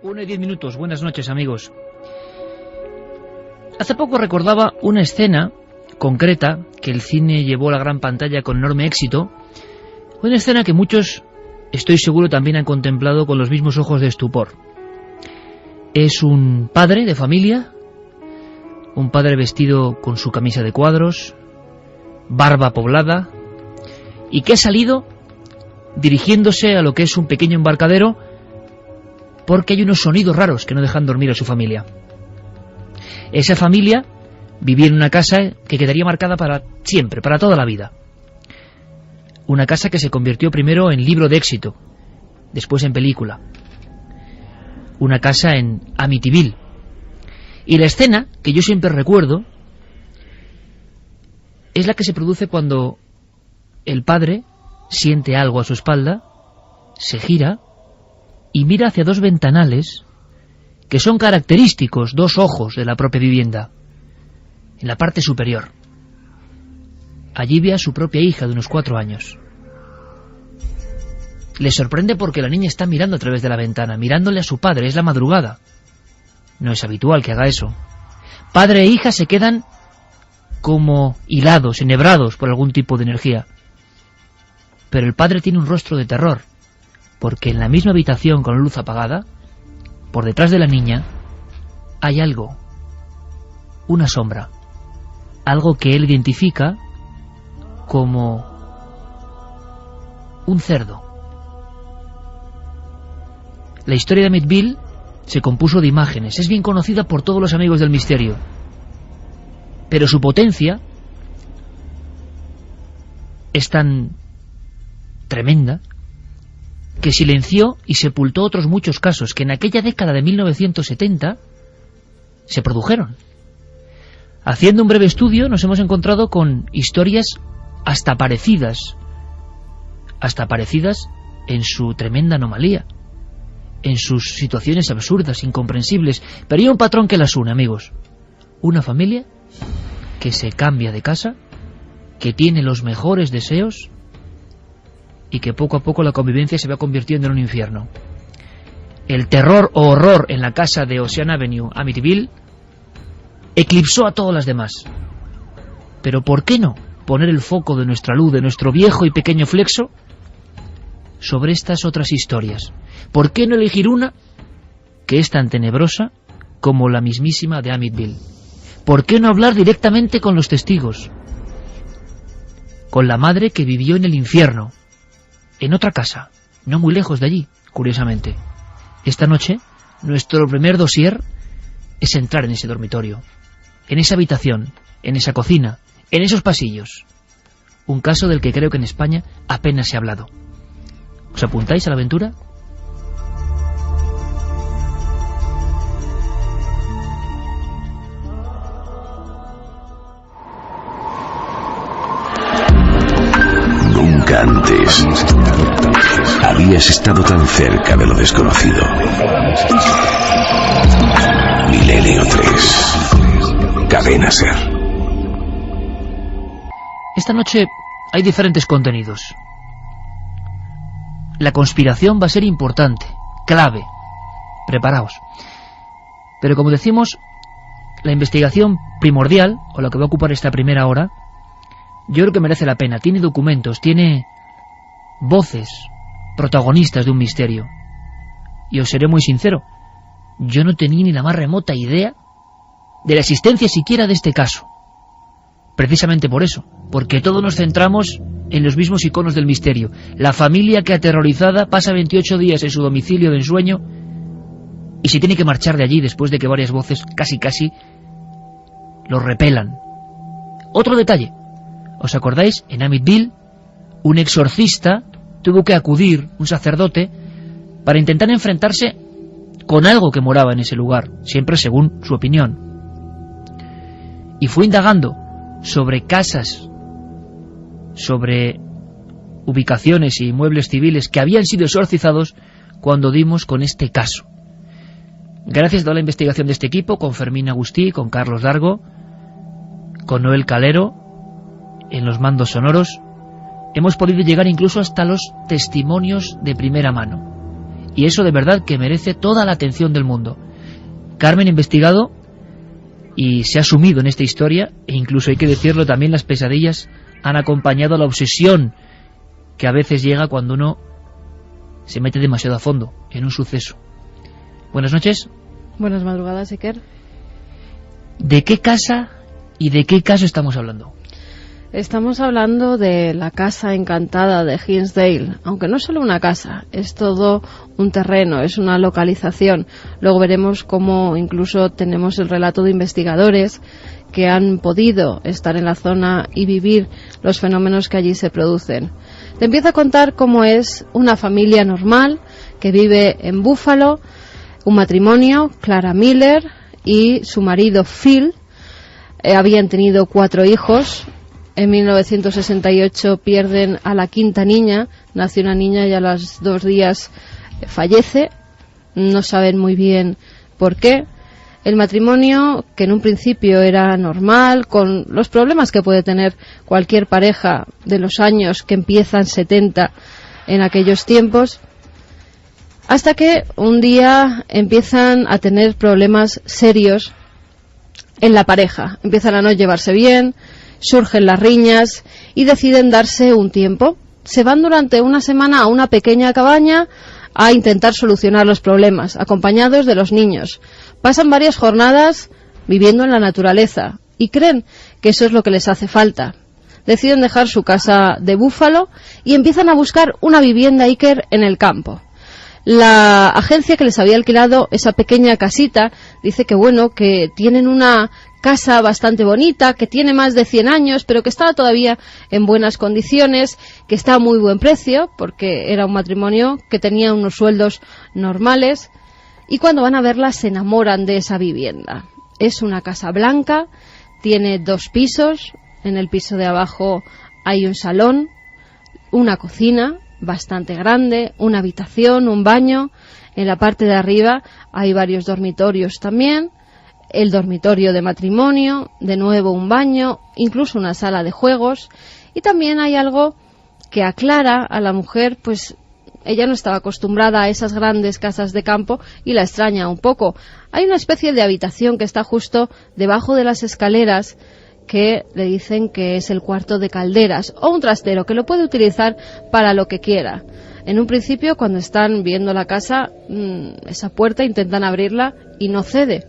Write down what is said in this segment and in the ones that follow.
1:10. Buenas noches, amigos. Hace poco recordaba una escena concreta que el cine llevó a la gran pantalla con enorme éxito. Una escena que muchos, estoy seguro, también han contemplado con los mismos ojos de estupor. Es un padre de familia, un padre vestido con su camisa de cuadros, barba poblada, y que ha salido dirigiéndose a lo que es un pequeño embarcadero porque hay unos sonidos raros que no dejan dormir a su familia. Esa familia vivía en una casa que quedaría marcada para siempre, para toda la vida. Una casa que se convirtió primero en libro de éxito, después en película. Una casa en Amityville. Y la escena que yo siempre recuerdo es la que se produce cuando el padre siente algo a su espalda, se gira y mira hacia dos ventanales que son característicos, dos ojos de la propia vivienda, en la parte superior. Allí ve a su propia hija de unos 4 años. Le sorprende porque la niña está mirando a través de la ventana, mirándole a su padre. Es la madrugada. No es habitual que haga eso. Padre e hija se quedan como hilados, enhebrados por algún tipo de energía. Pero el padre tiene un rostro de terror, porque en la misma habitación con la luz apagada, por detrás de la niña, hay algo, una sombra, algo que él identifica como un cerdo. La historia de Amityville se compuso de imágenes, es bien conocida por todos los amigos del misterio, pero su potencia es tan tremenda que silenció y sepultó otros muchos casos que en aquella década de 1970 se produjeron. Haciendo un breve estudio nos hemos encontrado con historias hasta parecidas en su tremenda anomalía, en sus situaciones absurdas, incomprensibles, pero hay un patrón que las une, amigos. Una familia que se cambia de casa, que tiene los mejores deseos y que poco a poco la convivencia se va convirtiendo en un infierno. El terror o horror en la casa de Ocean Avenue, Amityville, eclipsó a todas las demás. Pero ¿por qué no poner el foco de nuestra luz, de nuestro viejo y pequeño Flexo, sobre estas otras historias? ¿Por qué no elegir una que es tan tenebrosa como la mismísima de Amityville? ¿Por qué no hablar directamente con los testigos? Con la madre que vivió en el infierno, en otra casa, no muy lejos de allí, curiosamente. Esta noche, nuestro primer dossier es entrar en ese dormitorio, en esa habitación, en esa cocina, en esos pasillos. Un caso del que creo que en España apenas se ha hablado. ¿Os apuntáis a la aventura? Nunca antes habías estado tan cerca de lo desconocido. Milenio 3, Cadena Ser. Esta noche hay diferentes contenidos. La conspiración va a ser importante, clave. Preparaos. Pero como decimos, la investigación primordial, o lo que va a ocupar esta primera hora, yo creo que merece la pena. Tiene documentos, tiene voces, protagonistas de un misterio. Y os seré muy sincero, yo no tenía ni la más remota idea de la existencia siquiera de este caso. Precisamente por eso, porque todos nos centramos en los mismos iconos del misterio. La familia que, aterrorizada, pasa 28 días en su domicilio de ensueño y se tiene que marchar de allí después de que varias voces casi los repelan. Otro detalle. ¿Os acordáis? En Amityville, un exorcista tuvo que acudir, un sacerdote, para intentar enfrentarse con algo que moraba en ese lugar, siempre según su opinión. Y fue indagando sobre casas, sobre ubicaciones y muebles civiles que habían sido exorcizados cuando dimos con este caso. Gracias a toda la investigación de este equipo, con Fermín Agustí, con Carlos Dargo, con Noel Calero, en los mandos sonoros, hemos podido llegar incluso hasta los testimonios de primera mano. Y eso de verdad que merece toda la atención del mundo. Carmen ha investigado y se ha sumido en esta historia, e incluso hay que decirlo, también las pesadillas han acompañado a la obsesión que a veces llega cuando uno se mete demasiado a fondo en un suceso. Buenas noches. Buenas madrugadas, Iker. ¿De qué casa y de qué caso estamos hablando? Estamos hablando de la casa encantada de Hinsdale, aunque no es solo una casa, es todo un terreno, es una localización. Luego veremos cómo incluso tenemos el relato de investigadores que han podido estar en la zona y vivir los fenómenos que allí se producen. Te empiezo a contar cómo es una familia normal que vive en Buffalo, un matrimonio, Clara Miller y su marido Phil. Habían tenido 4 hijos. En 1968 pierden a la quinta niña, nació una niña y a los 2 días fallece, no saben muy bien por qué. El matrimonio, que en un principio era normal, con los problemas que puede tener cualquier pareja de los años que empiezan 70 en aquellos tiempos, hasta que un día empiezan a tener problemas serios en la pareja, empiezan a no llevarse bien, surgen las riñas y deciden darse un tiempo. Se van durante una semana a una pequeña cabaña a intentar solucionar los problemas, acompañados de los niños. Pasan varias jornadas viviendo en la naturaleza y creen que eso es lo que les hace falta. Deciden dejar su casa de Búfalo y empiezan a buscar una vivienda Iker en el campo. La agencia que les había alquilado esa pequeña casita dice que bueno, que tienen una casa bastante bonita, que tiene más de 100 años, pero que estaba todavía en buenas condiciones, que está a muy buen precio, porque era un matrimonio que tenía unos sueldos normales, y cuando van a verla se enamoran de esa vivienda. Es una casa blanca, tiene 2 pisos, en el piso de abajo hay un salón, una cocina bastante grande, una habitación, un baño, en la parte de arriba hay varios dormitorios también, el dormitorio de matrimonio, de nuevo un baño, incluso una sala de juegos, y también hay algo que aclara a la mujer, pues ella no estaba acostumbrada a esas grandes casas de campo y la extraña un poco. Hay una especie de habitación que está justo debajo de las escaleras que le dicen que es el cuarto de calderas o un trastero que lo puede utilizar para lo que quiera. En un principio, cuando están viendo la casa, esa puerta intentan abrirla y no cede,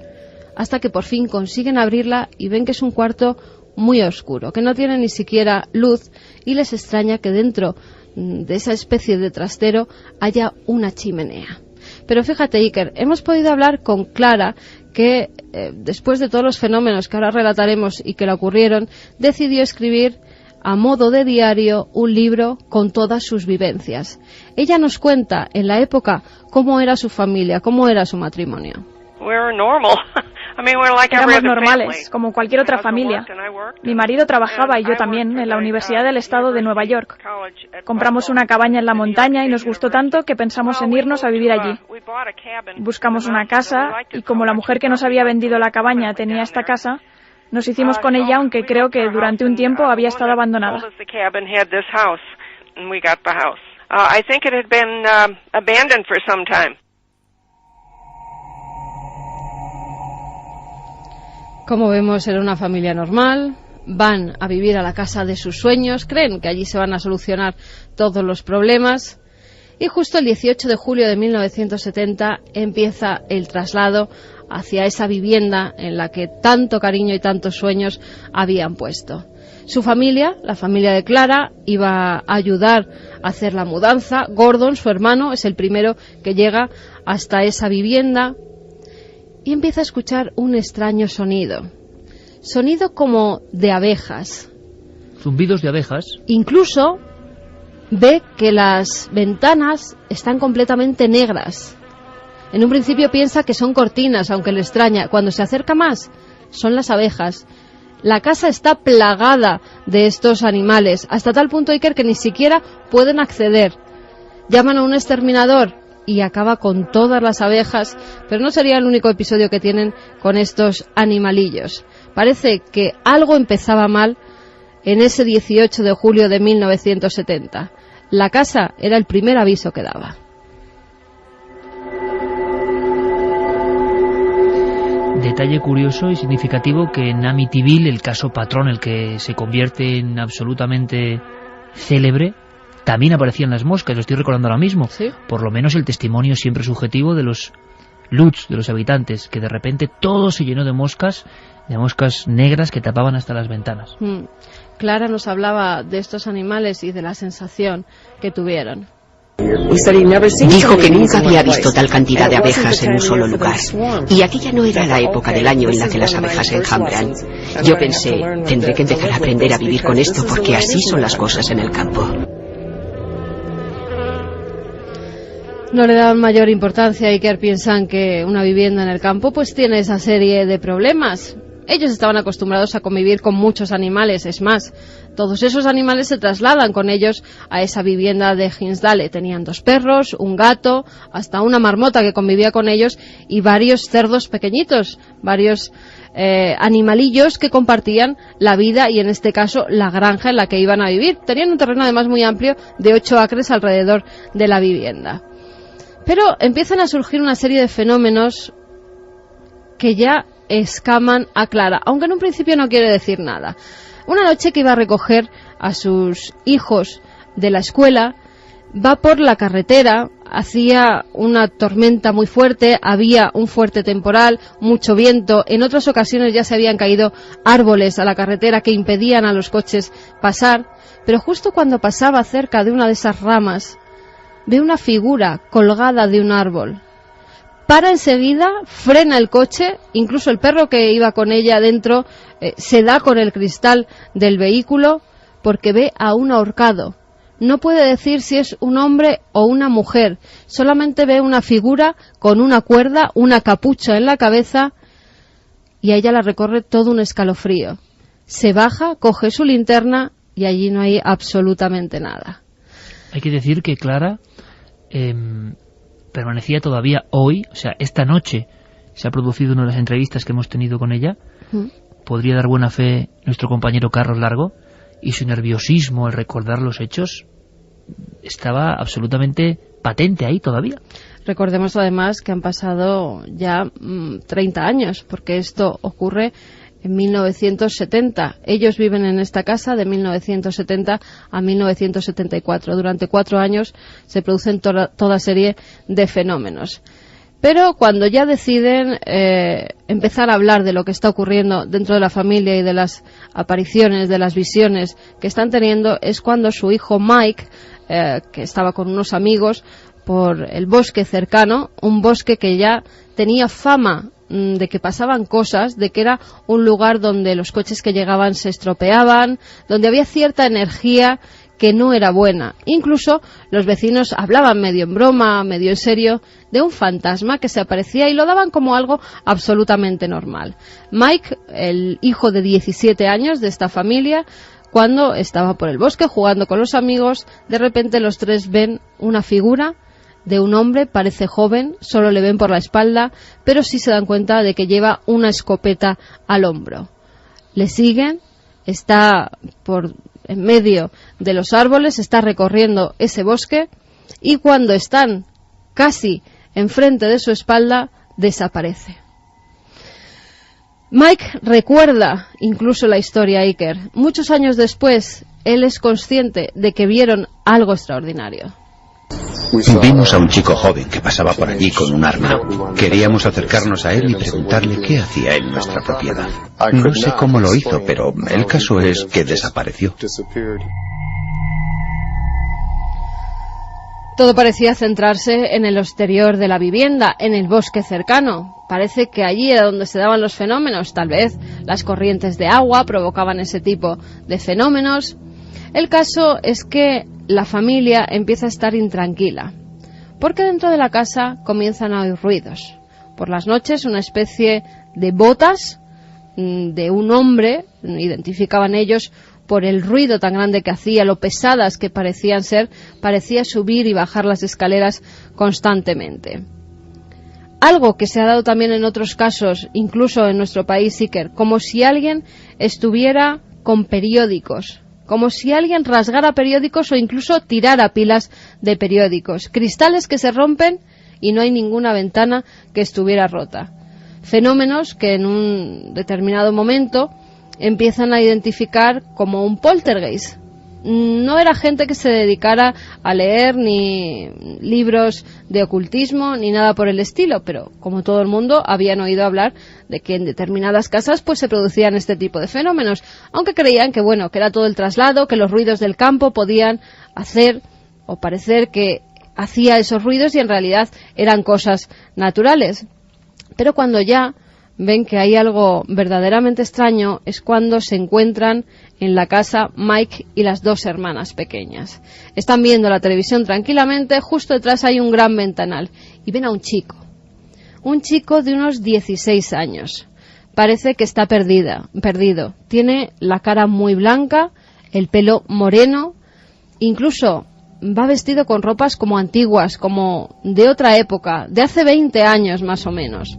hasta que por fin consiguen abrirla y ven que es un cuarto muy oscuro, que no tiene ni siquiera luz, y les extraña que dentro de esa especie de trastero haya una chimenea. Pero fíjate, Iker, hemos podido hablar con Clara, que después de todos los fenómenos que ahora relataremos y que le ocurrieron, decidió escribir a modo de diario un libro con todas sus vivencias. Ella nos cuenta en la época cómo era su familia, cómo era su matrimonio. Éramos normales, como cualquier otra familia. Mi marido trabajaba y yo también en la Universidad del Estado de Nueva York. Compramos una cabaña en la montaña y nos gustó tanto que pensamos en irnos a vivir allí. Buscamos una casa y como la mujer que nos había vendido la cabaña tenía esta casa, nos hicimos con ella, aunque creo que durante un tiempo había estado abandonada. Como vemos, era una familia normal, van a vivir a la casa de sus sueños, creen que allí se van a solucionar todos los problemas, y justo el 18 de julio de 1970 empieza el traslado hacia esa vivienda en la que tanto cariño y tantos sueños habían puesto. Su familia, la familia de Clara, iba a ayudar a hacer la mudanza. Gordon, su hermano, es el primero que llega hasta esa vivienda y empieza a escuchar un extraño sonido como de abejas. Zumbidos de abejas. Incluso ve que las ventanas están completamente negras. En un principio piensa que son cortinas, aunque le extraña. Cuando se acerca más, son las abejas. La casa está plagada de estos animales, hasta tal punto, Iker, que ni siquiera pueden acceder. Llaman a un exterminador y acaba con todas las abejas, pero no sería el único episodio que tienen con estos animalillos. Parece que algo empezaba mal en ese 18 de julio de 1970. La casa era el primer aviso que daba. Detalle curioso y significativo que en Amityville, el caso Patrón, el que se convierte en absolutamente célebre, también aparecían las moscas, lo estoy recordando ahora mismo. ¿Sí? Por lo menos el testimonio siempre subjetivo de los Lutz, de los habitantes, que de repente todo se llenó de moscas negras que tapaban hasta las ventanas. Clara nos hablaba de estos animales y de la sensación que tuvieron. Dijo que nunca había visto tal cantidad de abejas en un solo lugar. Y aquella no era la época del año en la que las abejas enjambran. Yo pensé, tendré que empezar a aprender a vivir con esto porque así son las cosas en el campo. No le dan mayor importancia a Iker, piensan que una vivienda en el campo pues tiene esa serie de problemas. Ellos estaban acostumbrados a convivir con muchos animales, es más, todos esos animales se trasladan con ellos a esa vivienda de Hinsdale. Tenían 2 perros, un gato, hasta una marmota que convivía con ellos y varios cerdos pequeñitos, varios animalillos que compartían la vida y en este caso la granja en la que iban a vivir. Tenían un terreno además muy amplio de 8 acres alrededor de la vivienda. Pero empiezan a surgir una serie de fenómenos que ya escaman a Clara, aunque en un principio no quiere decir nada. Una noche que iba a recoger a sus hijos de la escuela, va por la carretera, hacía una tormenta muy fuerte, había un fuerte temporal, mucho viento, en otras ocasiones ya se habían caído árboles a la carretera que impedían a los coches pasar, pero justo cuando pasaba cerca de una de esas ramas, ve una figura colgada de un árbol. Para enseguida, frena el coche, incluso el perro que iba con ella dentro se da con el cristal del vehículo porque ve a un ahorcado. No puede decir si es un hombre o una mujer, solamente ve una figura con una cuerda, una capucha en la cabeza y a ella la recorre todo un escalofrío. Se baja, coge su linterna y allí no hay absolutamente nada. Hay que decir que Clara permanecía todavía hoy, o sea, esta noche se ha producido una de las entrevistas que hemos tenido con ella. Podría dar buena fe nuestro compañero Carlos Largo, y su nerviosismo al recordar los hechos estaba absolutamente patente ahí todavía. Recordemos además que han pasado ya 30 años, porque esto ocurre en 1970. Ellos viven en esta casa de 1970 a 1974. Durante 4 años se producen toda serie de fenómenos. Pero cuando ya deciden empezar a hablar de lo que está ocurriendo dentro de la familia y de las apariciones, de las visiones que están teniendo, es cuando su hijo Mike, que estaba con unos amigos por el bosque cercano, un bosque que ya tenía fama de que pasaban cosas, de que era un lugar donde los coches que llegaban se estropeaban, donde había cierta energía que no era buena. Incluso los vecinos hablaban medio en broma, medio en serio, de un fantasma que se aparecía y lo daban como algo absolutamente normal. Mike, el hijo de 17 años de esta familia, cuando estaba por el bosque jugando con los amigos, de repente los 3 ven una figura de un hombre, parece joven, solo le ven por la espalda, pero sí se dan cuenta de que lleva una escopeta al hombro. Le siguen, está en medio de los árboles, está recorriendo ese bosque y cuando están casi enfrente de su espalda, desaparece. Mike recuerda incluso la historia a Iker. Muchos años después, él es consciente de que vieron algo extraordinario. Vimos a un chico joven que pasaba por allí con un arma. Queríamos acercarnos a él y preguntarle qué hacía en nuestra propiedad. No sé cómo lo hizo, pero el caso es que desapareció. Todo parecía centrarse en el exterior de la vivienda, en el bosque cercano. Parece que allí era donde se daban los fenómenos. Tal vez las corrientes de agua provocaban ese tipo de fenómenos. El caso es que la familia empieza a estar intranquila, porque dentro de la casa comienzan a oír ruidos. Por las noches, una especie de botas de un hombre, identificaban ellos por el ruido tan grande que hacía, lo pesadas que parecían ser, parecía subir y bajar las escaleras constantemente. Algo que se ha dado también en otros casos, incluso en nuestro país, Iker, como si alguien estuviera con periódicos, como si alguien rasgara periódicos o incluso tirara pilas de periódicos, cristales que se rompen y no hay ninguna ventana que estuviera rota. fenómenos que en un determinado momento empiezan a identificar como un poltergeist. No era gente que se dedicara a leer ni libros de ocultismo ni nada por el estilo, pero como todo el mundo habían oído hablar de que en determinadas casas pues se producían este tipo de fenómenos, aunque creían que bueno, que era todo el traslado, que los ruidos del campo podían hacer o parecer que hacía esos ruidos y en realidad eran cosas naturales. Pero cuando ya ven que hay algo verdaderamente extraño es cuando se encuentran en la casa Mike y las dos hermanas pequeñas. Están viendo la televisión tranquilamente, justo detrás hay un gran ventanal y ven a un chico de unos 16 años. Parece que está perdido. Tiene la cara muy blanca, el pelo moreno, incluso va vestido con ropas como antiguas, como de otra época, de hace 20 años más o menos.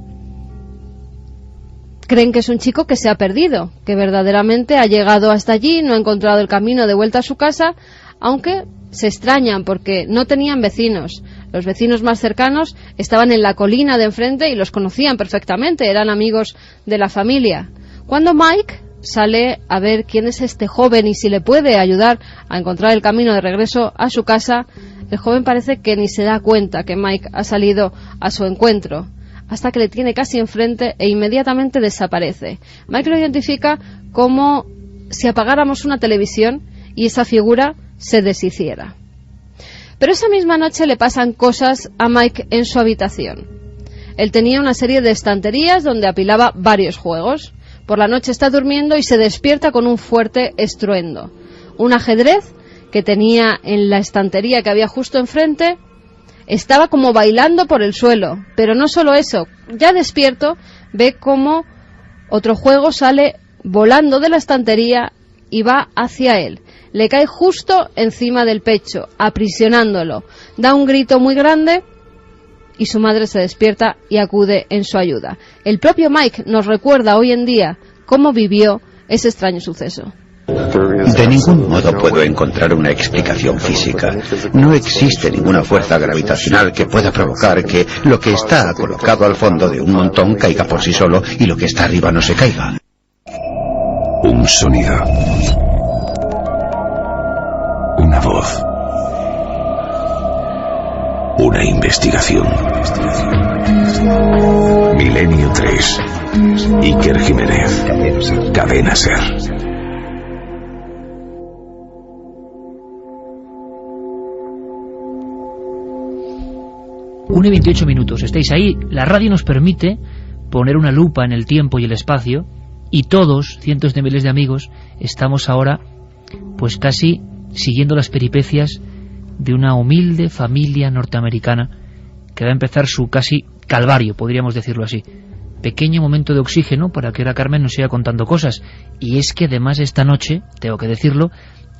Creen que es un chico que se ha perdido, que verdaderamente ha llegado hasta allí, no ha encontrado el camino de vuelta a su casa, aunque se extrañan porque no tenían vecinos. Los vecinos más cercanos estaban en la colina de enfrente y los conocían perfectamente, eran amigos de la familia. Cuando Mike sale a ver quién es este joven y si le puede ayudar a encontrar el camino de regreso a su casa, el joven parece que ni se da cuenta que Mike ha salido a su encuentro, hasta que le tiene casi enfrente e inmediatamente desaparece. Mike lo identifica como si apagáramos una televisión y esa figura se deshiciera. Pero esa misma noche le pasan cosas a Mike en su habitación. Él tenía una serie de estanterías donde apilaba varios juegos. Por la noche está durmiendo y se despierta con un fuerte estruendo. Un ajedrez que tenía en la estantería que había justo enfrente estaba como bailando por el suelo, pero no solo eso, ya despierto ve como otro juego sale volando de la estantería y va hacia él. Le cae justo encima del pecho, aprisionándolo. Da un grito muy grande y su madre se despierta y acude en su ayuda. El propio Mike nos recuerda hoy en día cómo vivió ese extraño suceso. De ningún modo puedo encontrar una explicación física. No existe ninguna fuerza gravitacional que pueda provocar que lo que está colocado al fondo de un montón caiga por sí solo y lo que está arriba no se caiga. Un sonido. Una voz. Una investigación. Milenio 3. Iker Jiménez. Cadena SER. Una y 28 minutos, estáis ahí. La radio nos permite poner una lupa en el tiempo y el espacio y todos, cientos de miles de amigos, estamos ahora pues casi siguiendo las peripecias de una humilde familia norteamericana que va a empezar su casi calvario, podríamos decirlo así. Pequeño momento de oxígeno para que ahora Carmen nos siga contando cosas. Y es que además esta noche, tengo que decirlo,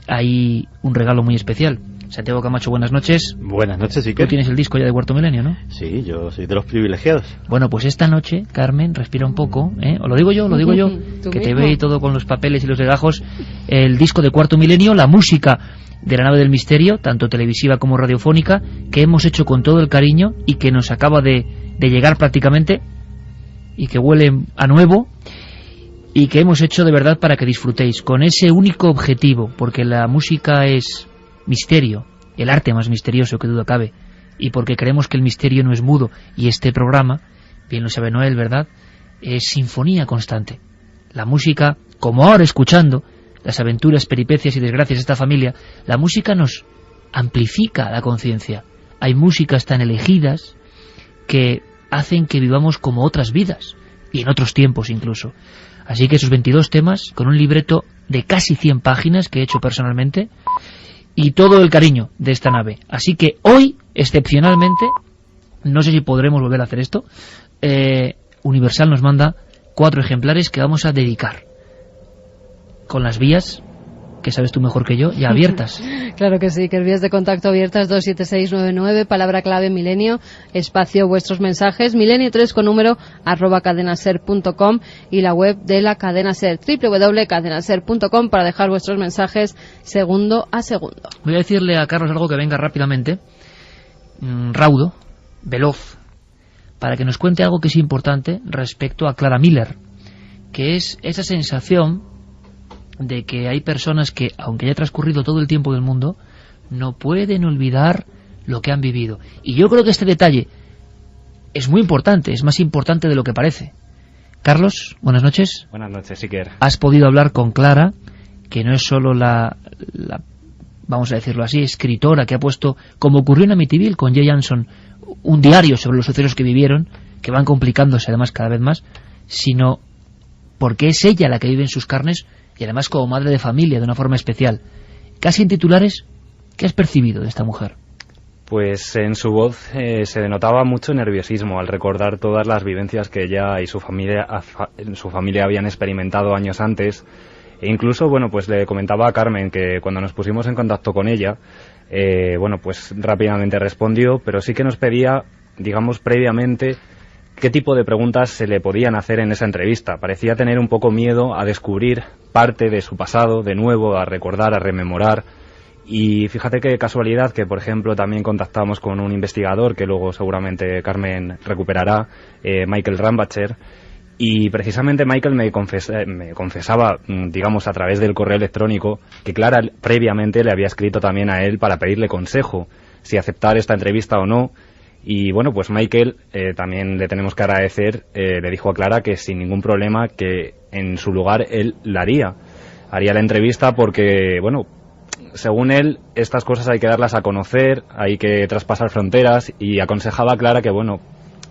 hay un regalo muy especial. Santiago Camacho, buenas noches. Buenas noches, Iker. Tú tienes el disco ya de Cuarto Milenio, ¿no? Sí, yo soy de los privilegiados. Bueno, pues esta noche, Carmen, respira un poco, ¿eh? O lo digo yo, que te veo todo con los papeles y los legajos. El disco de Cuarto Milenio, la música de La Nave del Misterio, tanto televisiva como radiofónica, que hemos hecho con todo el cariño y que nos acaba de llegar prácticamente, y que huele a nuevo, y que hemos hecho de verdad para que disfrutéis, con ese único objetivo, porque la música es misterio, el arte más misterioso que duda cabe, y porque creemos que el misterio no es mudo, y este programa, bien lo sabe Noel, ¿verdad?, es sinfonía constante. La música, como ahora escuchando las aventuras, peripecias y desgracias de esta familia, la música nos amplifica la conciencia. Hay músicas tan elegidas que hacen que vivamos como otras vidas, y en otros tiempos incluso. Así que esos 22 temas, con un libreto de casi 100 páginas que he hecho personalmente, y todo el cariño de esta nave. Así que hoy, excepcionalmente, no sé si podremos volver a hacer esto, Universal nos manda 4 ejemplares que vamos a dedicar, con las vías, que sabes tú mejor que yo, ya abiertas. Claro que sí, que vías de contacto abiertas, 27699, palabra clave milenio, espacio vuestros mensajes, milenio3 con número @cadenaser.com y la web de la cadena SER, www.cadenaser.com, para dejar vuestros mensajes segundo a segundo. Voy a decirle a Carlos algo que venga rápidamente, raudo, veloz, para que nos cuente algo que es importante respecto a Clara Miller, que es esa sensación de que hay personas que, aunque haya transcurrido todo el tiempo del mundo, no pueden olvidar lo que han vivido. Y yo creo que este detalle es muy importante, es más importante de lo que parece. Carlos, buenas noches. Buenas noches, Iker. Has podido hablar con Clara, que no es solo la vamos a decirlo así, escritora que ha puesto, como ocurrió en Amityville con Jay Anson, un diario sobre los sucesos que vivieron, que van complicándose además cada vez más, sino porque es ella la que vive en sus carnes y además como madre de familia de una forma especial. Casi en titulares, ¿qué has percibido de esta mujer? Pues en su voz se denotaba mucho nerviosismo al recordar todas las vivencias que ella y su familia habían experimentado años antes. E incluso, bueno, pues le comentaba a Carmen que cuando nos pusimos en contacto con ella, bueno, pues rápidamente respondió, pero sí que nos pedía, digamos, previamente qué tipo de preguntas se le podían hacer en esa entrevista. Parecía tener un poco miedo a descubrir parte de su pasado, de nuevo, a recordar, a rememorar. Y fíjate qué casualidad que, por ejemplo, también contactamos con un investigador que luego seguramente Carmen recuperará, Michael Rambacher, y precisamente Michael me confesaba, digamos, a través del correo electrónico, que Clara previamente le había escrito también a él para pedirle consejo, si aceptar esta entrevista o no. Y bueno, pues Michael, también le tenemos que agradecer, le dijo a Clara que sin ningún problema, que en su lugar él la haría la entrevista porque, bueno, según él, estas cosas hay que darlas a conocer, hay que traspasar fronteras, y aconsejaba a Clara que, bueno,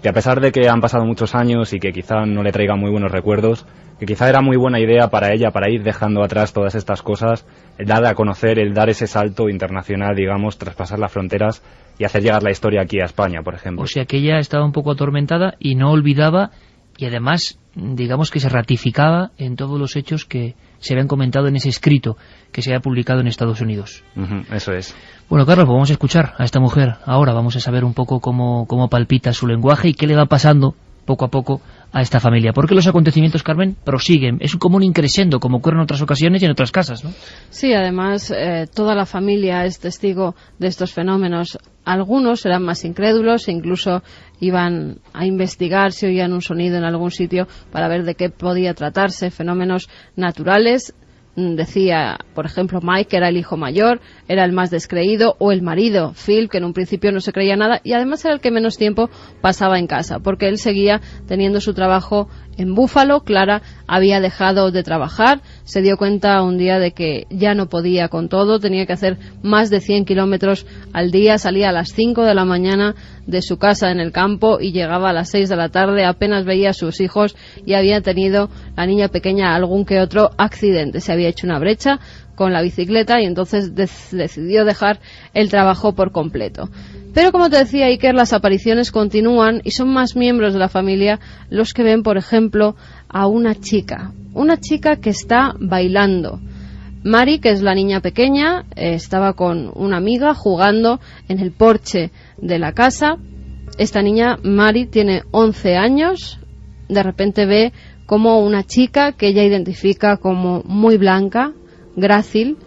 que a pesar de que han pasado muchos años y que quizá no le traigan muy buenos recuerdos, que quizá era muy buena idea para ella, para ir dejando atrás todas estas cosas, el dar a conocer, el dar ese salto internacional, digamos, traspasar las fronteras y hacer llegar la historia aquí a España, por ejemplo. O sea que ella estaba un poco atormentada y no olvidaba, y además, digamos que se ratificaba en todos los hechos que se habían comentado en ese escrito que se había publicado en Estados Unidos. Eso es. Bueno, Carlos, pues vamos a escuchar a esta mujer. Ahora vamos a saber un poco cómo palpita su lenguaje y qué le va pasando poco a poco a esta familia. Porque los acontecimientos, Carmen, prosiguen. Es como un increscendo, como ocurre en otras ocasiones y en otras casas, ¿no? Sí, además, toda la familia es testigo de estos fenómenos. Algunos eran más incrédulos e incluso iban a investigar si oían un sonido en algún sitio para ver de qué podía tratarse, fenómenos naturales. Decía, por ejemplo, Mike, que era el hijo mayor, era el más descreído, o el marido, Phil, que en un principio no se creía nada, y además era el que menos tiempo pasaba en casa, porque él seguía teniendo su trabajo en Búfalo. Clara había dejado de trabajar, se dio cuenta un día de que ya no podía con todo, tenía que hacer más de 100 kilómetros al día, salía a las 5 de la mañana de su casa en el campo y llegaba a las 6 de la tarde, apenas veía a sus hijos y había tenido la niña pequeña algún que otro accidente, se había hecho una brecha con la bicicleta y entonces decidió dejar el trabajo por completo. Pero como te decía, Iker, las apariciones continúan y son más miembros de la familia los que ven, por ejemplo, a una chica que está bailando. Mari, que es la niña pequeña, estaba con una amiga jugando en el porche de la casa. Esta niña, Mari, tiene 11 años. De repente ve como una chica que ella identifica como muy blanca, grácil,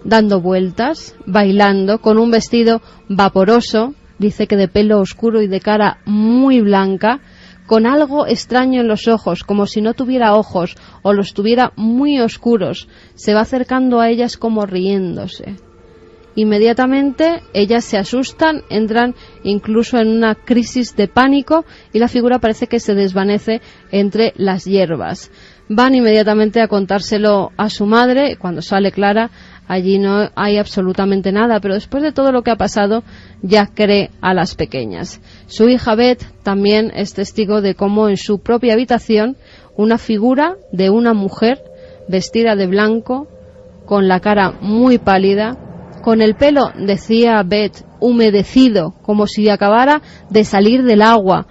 dando vueltas, bailando, con un vestido vaporoso, dice que de pelo oscuro y de cara muy blanca, con algo extraño en los ojos, como si no tuviera ojos o los tuviera muy oscuros. Se va acercando a ellas como riéndose. Inmediatamente ellas se asustan, entran incluso en una crisis de pánico y la figura parece que se desvanece entre las hierbas. Van inmediatamente a contárselo a su madre. Cuando sale Clara, allí no hay absolutamente nada, pero después de todo lo que ha pasado ya cree a las pequeñas. Su hija Beth también es testigo de cómo en su propia habitación una figura de una mujer vestida de blanco, con la cara muy pálida, con el pelo, decía Beth, humedecido, como si acabara de salir del agua.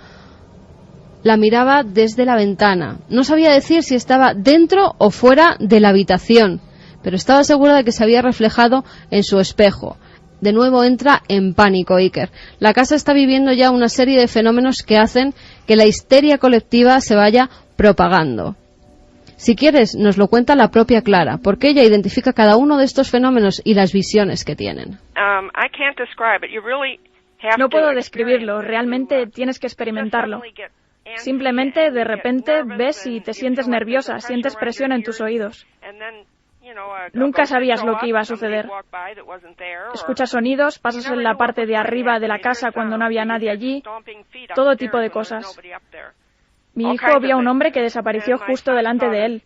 La miraba desde la ventana. No sabía decir si estaba dentro o fuera de la habitación, pero estaba segura de que se había reflejado en su espejo. De nuevo entra en pánico Iker. La casa está viviendo ya una serie de fenómenos que hacen que la histeria colectiva se vaya propagando. Si quieres, nos lo cuenta la propia Clara, porque ella identifica cada uno de estos fenómenos y las visiones que tienen. No puedo describirlo, realmente tienes que experimentarlo. Simplemente, de repente, ves y te sientes nerviosa, sientes presión en tus oídos. Nunca sabías lo que iba a suceder. Escuchas sonidos, pasas en la parte de arriba de la casa cuando no había nadie allí, todo tipo de cosas. Mi hijo vio a un hombre que desapareció justo delante de él.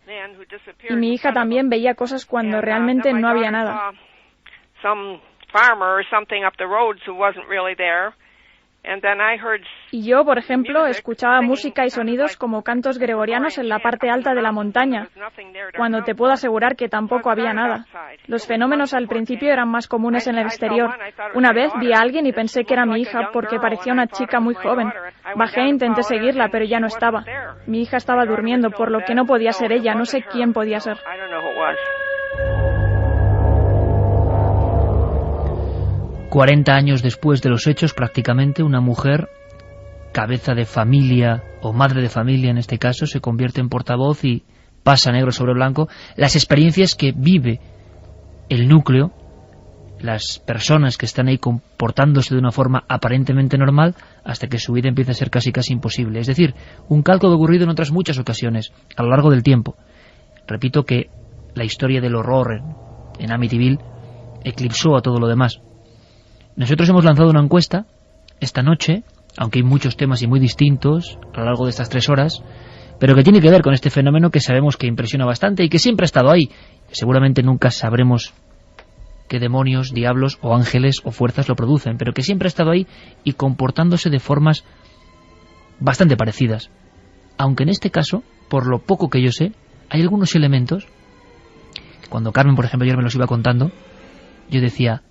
Y mi hija también veía cosas cuando realmente no había nada. Y yo, por ejemplo, escuchaba música y sonidos como cantos gregorianos en la parte alta de la montaña, cuando te puedo asegurar que tampoco había nada. Los fenómenos al principio eran más comunes en el exterior. Una vez vi a alguien y pensé que era mi hija porque parecía una chica muy joven. Bajé e intenté seguirla, pero ya no estaba. Mi hija estaba durmiendo, por lo que no podía ser ella, no sé quién podía ser. 40 años después de los hechos, prácticamente, una mujer, cabeza de familia, o madre de familia en este caso, se convierte en portavoz y pasa negro sobre blanco las experiencias que vive el núcleo, las personas que están ahí comportándose de una forma aparentemente normal, hasta que su vida empieza a ser casi imposible. Es decir, un calco que ha ocurrido en otras muchas ocasiones, a lo largo del tiempo. Repito que la historia del horror en Amityville eclipsó a todo lo demás. Nosotros hemos lanzado una encuesta esta noche, aunque hay muchos temas y muy distintos a lo largo de estas 3 horas, pero que tiene que ver con este fenómeno que sabemos que impresiona bastante y que siempre ha estado ahí. Seguramente nunca sabremos qué demonios, diablos o ángeles o fuerzas lo producen, pero que siempre ha estado ahí y comportándose de formas bastante parecidas. Aunque en este caso, por lo poco que yo sé, hay algunos elementos que cuando Carmen, por ejemplo, ayer me los iba contando, yo decía: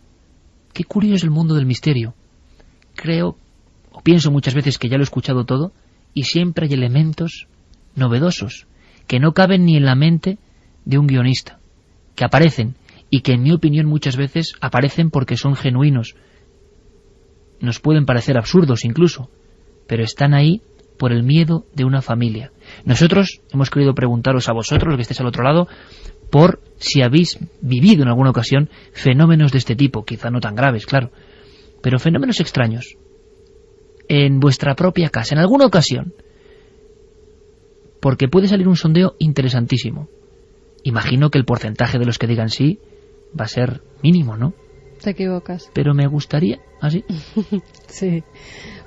qué curioso es el mundo del misterio. Creo, o pienso muchas veces que ya lo he escuchado todo, y siempre hay elementos novedosos, que no caben ni en la mente de un guionista, que aparecen, y que en mi opinión muchas veces aparecen porque son genuinos. Nos pueden parecer absurdos incluso, pero están ahí por el miedo de una familia. Nosotros hemos querido preguntaros a vosotros, los que estéis al otro lado, por si habéis vivido en alguna ocasión fenómenos de este tipo, quizá no tan graves, claro, pero fenómenos extraños, en vuestra propia casa, en alguna ocasión, porque puede salir un sondeo interesantísimo. Imagino que el porcentaje de los que digan sí va a ser mínimo, ¿no? Te equivocas. Pero me gustaría, ¿así? Sí,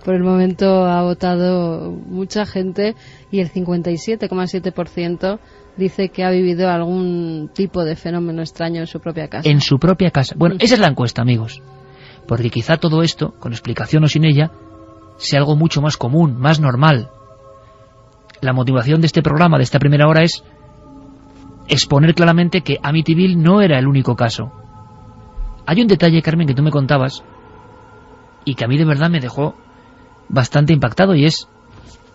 por el momento ha votado mucha gente y el 57,7% dice que ha vivido algún tipo de fenómeno extraño en su propia casa. En su propia casa. Bueno, esa es la encuesta, amigos. Porque quizá todo esto, con explicación o sin ella, sea algo mucho más común, más normal. La motivación de este programa, de esta primera hora, es exponer claramente que Amityville no era el único caso. Hay un detalle, Carmen, que tú me contabas y que a mí de verdad me dejó bastante impactado, y es: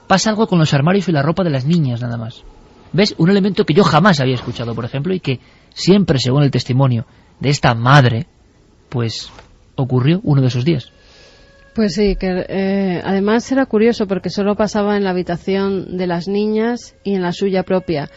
pasa algo con los armarios y la ropa de las niñas, nada más. ¿Ves? Un elemento que yo jamás había escuchado, por ejemplo, y que siempre, según el testimonio de esta madre, pues ocurrió uno de esos días. Pues sí, que además era curioso porque solo pasaba en la habitación de las niñas y en la suya propia.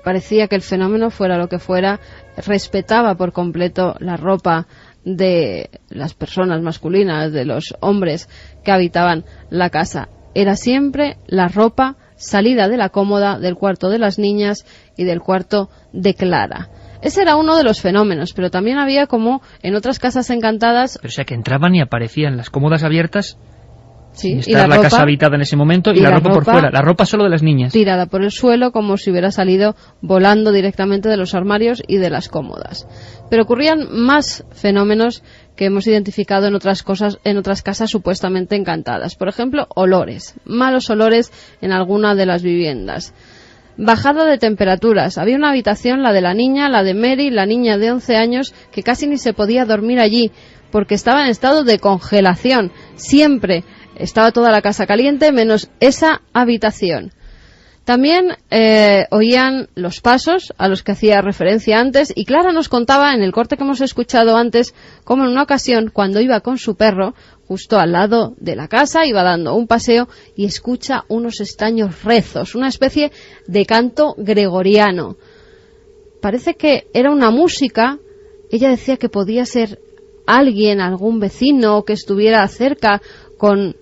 Parecía que el fenómeno, fuera lo que fuera, respetaba por completo la ropa de las personas masculinas, de los hombres que habitaban la casa. Era siempre la ropa salida de la cómoda del cuarto de las niñas y del cuarto de Clara. Ese era uno de los fenómenos, pero también había, como en otras casas encantadas... Pero, o sea, que entraban y aparecían las cómodas abiertas, sí, y estar la casa habitada en ese momento, y la ropa por fuera, la ropa solo de las niñas. Tirada por el suelo, como si hubiera salido volando directamente de los armarios y de las cómodas. Pero ocurrían más fenómenos que hemos identificado en otras casas supuestamente encantadas. Por ejemplo, olores, malos olores en alguna de las viviendas. Bajada de temperaturas. Había una habitación, la de la niña, la de Mary, la niña de 11 años, que casi ni se podía dormir allí, porque estaba en estado de congelación. Siempre estaba toda la casa caliente, menos esa habitación. También oían los pasos a los que hacía referencia antes, y Clara nos contaba en el corte que hemos escuchado antes cómo en una ocasión, cuando iba con su perro justo al lado de la casa, iba dando un paseo y escucha unos extraños rezos, una especie de canto gregoriano. Parece que era una música, ella decía que podía ser alguien, algún vecino que estuviera cerca con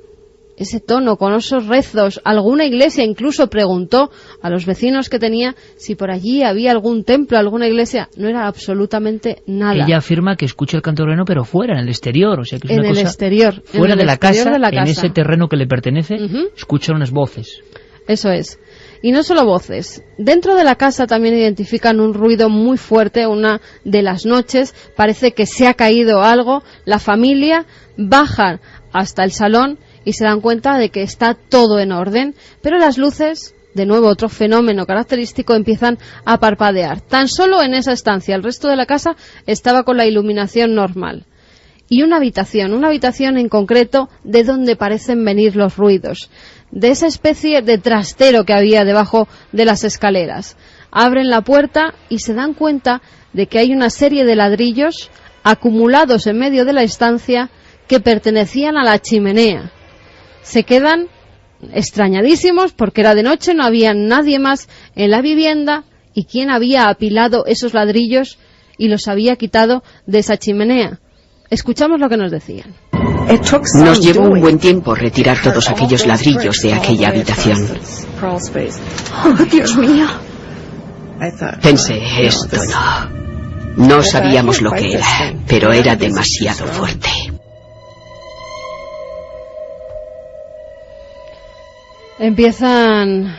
ese tono, con esos rezos. Alguna iglesia incluso preguntó a los vecinos que tenía si por allí había algún templo, alguna iglesia. No era absolutamente nada. Ella afirma que escucha el canto gregoriano, pero fuera, en el exterior. O sea, que es una cosa exterior, fuera de la casa, en ese terreno que le pertenece, escucha unas voces. Eso es. Y no solo voces. Dentro de la casa también identifican un ruido muy fuerte. Una de las noches parece que se ha caído algo. La familia baja hasta el salón y se dan cuenta de que está todo en orden, pero las luces, de nuevo otro fenómeno característico, empiezan a parpadear. Tan solo en esa estancia, el resto de la casa estaba con la iluminación normal. Y una habitación en concreto de donde parecen venir los ruidos, de esa especie de trastero que había debajo de las escaleras. Abren la puerta y se dan cuenta de que hay una serie de ladrillos acumulados en medio de la estancia que pertenecían a la chimenea. Se quedan extrañadísimos porque era de noche, no había nadie más en la vivienda. ¿Y quién había apilado esos ladrillos y los había quitado de esa chimenea? Escuchamos lo que nos decían. Nos llevó un buen tiempo retirar todos aquellos ladrillos de aquella habitación. ¡Oh, Dios mío! Pensé, esto no. No sabíamos lo que era, pero era demasiado fuerte. Empiezan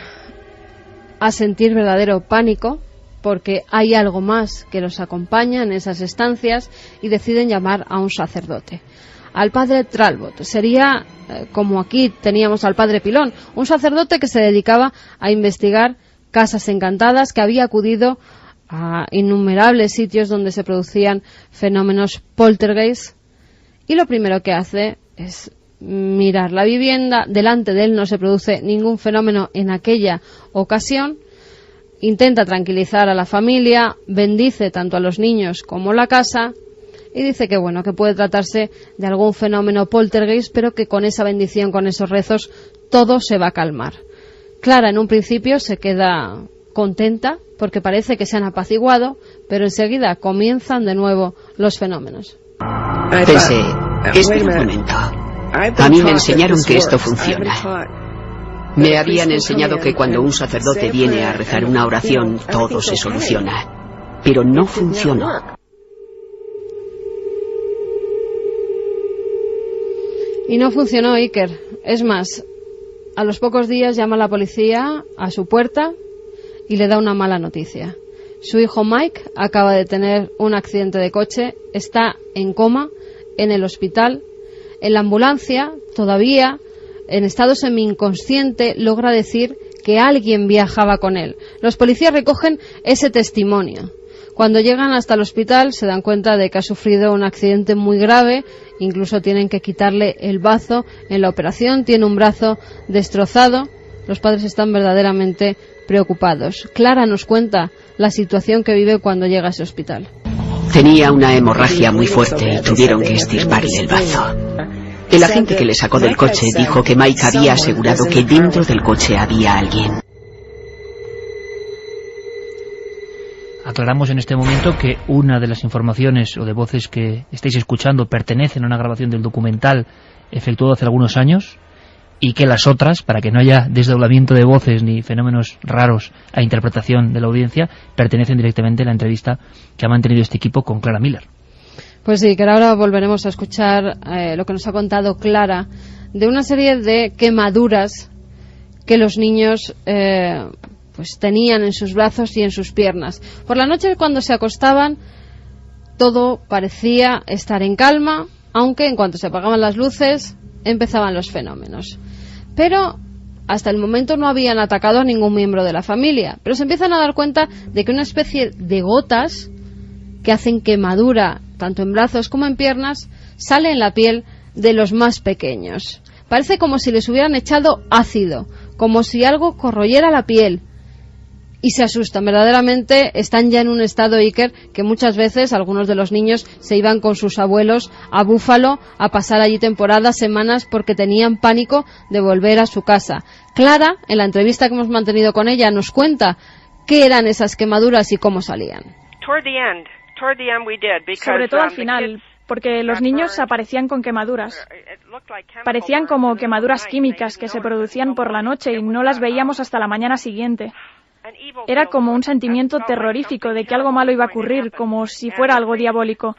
a sentir verdadero pánico porque hay algo más que los acompaña en esas estancias y deciden llamar a un sacerdote, al padre Talbot. Sería como aquí teníamos al padre Pilón, un sacerdote que se dedicaba a investigar casas encantadas, que había acudido a innumerables sitios donde se producían fenómenos poltergeist, y lo primero que hace es mirar la vivienda. Delante de él no se produce ningún fenómeno en aquella ocasión. Intenta tranquilizar a la familia, bendice tanto a los niños como la casa y dice que bueno, que puede tratarse de algún fenómeno poltergeist, pero que con esa bendición, con esos rezos, todo se va a calmar. Clara en un principio se queda contenta porque parece que se han apaciguado, pero enseguida comienzan de nuevo los fenómenos. Pensé, espera un momento. A mí me enseñaron que esto funciona. Me habían enseñado que cuando un sacerdote viene a rezar una oración, todo se soluciona. Pero no funcionó. Y no funcionó, Iker. Es más, a los pocos días llama la policía a su puerta y le da una mala noticia. Su hijo Mike acaba de tener un accidente de coche, está en coma en el hospital. En la ambulancia, todavía en estado semi-inconsciente, logra decir que alguien viajaba con él. Los policías recogen ese testimonio. Cuando llegan hasta el hospital se dan cuenta de que ha sufrido un accidente muy grave, incluso tienen que quitarle el bazo en la operación, tiene un brazo destrozado. Los padres están verdaderamente preocupados. Clara nos cuenta la situación que vive cuando llega a ese hospital. Tenía una hemorragia muy fuerte y tuvieron que extirparle el bazo. El agente que le sacó del coche dijo que Mike había asegurado que dentro del coche había alguien. Aclaramos en este momento que una de las informaciones o de voces que estáis escuchando pertenecen a una grabación del documental efectuado hace algunos años, y que las otras, para que no haya desdoblamiento de voces ni fenómenos raros a interpretación de la audiencia, pertenecen directamente a la entrevista que ha mantenido este equipo con Clara Miller. Pues sí, que ahora volveremos a escuchar lo que nos ha contado Clara de una serie de quemaduras que los niños pues tenían en sus brazos y en sus piernas. Por la noche, cuando se acostaban, todo parecía estar en calma, aunque en cuanto se apagaban las luces empezaban los fenómenos. Pero hasta el momento no habían atacado a ningún miembro de la familia, pero se empiezan a dar cuenta de que una especie de gotas que hacen quemadura tanto en brazos como en piernas sale en la piel de los más pequeños. Parece como si les hubieran echado ácido, como si algo corroyera la piel. Y se asustan, verdaderamente están ya en un estado, Iker, que muchas veces algunos de los niños se iban con sus abuelos a Búfalo a pasar allí temporadas, semanas, porque tenían pánico de volver a su casa. Clara, en la entrevista que hemos mantenido con ella, nos cuenta qué eran esas quemaduras y cómo salían. Sobre todo al final, porque los niños aparecían con quemaduras. Parecían como quemaduras químicas que se producían por la noche y no las veíamos hasta la mañana siguiente. Era como un sentimiento terrorífico de que algo malo iba a ocurrir, como si fuera algo diabólico.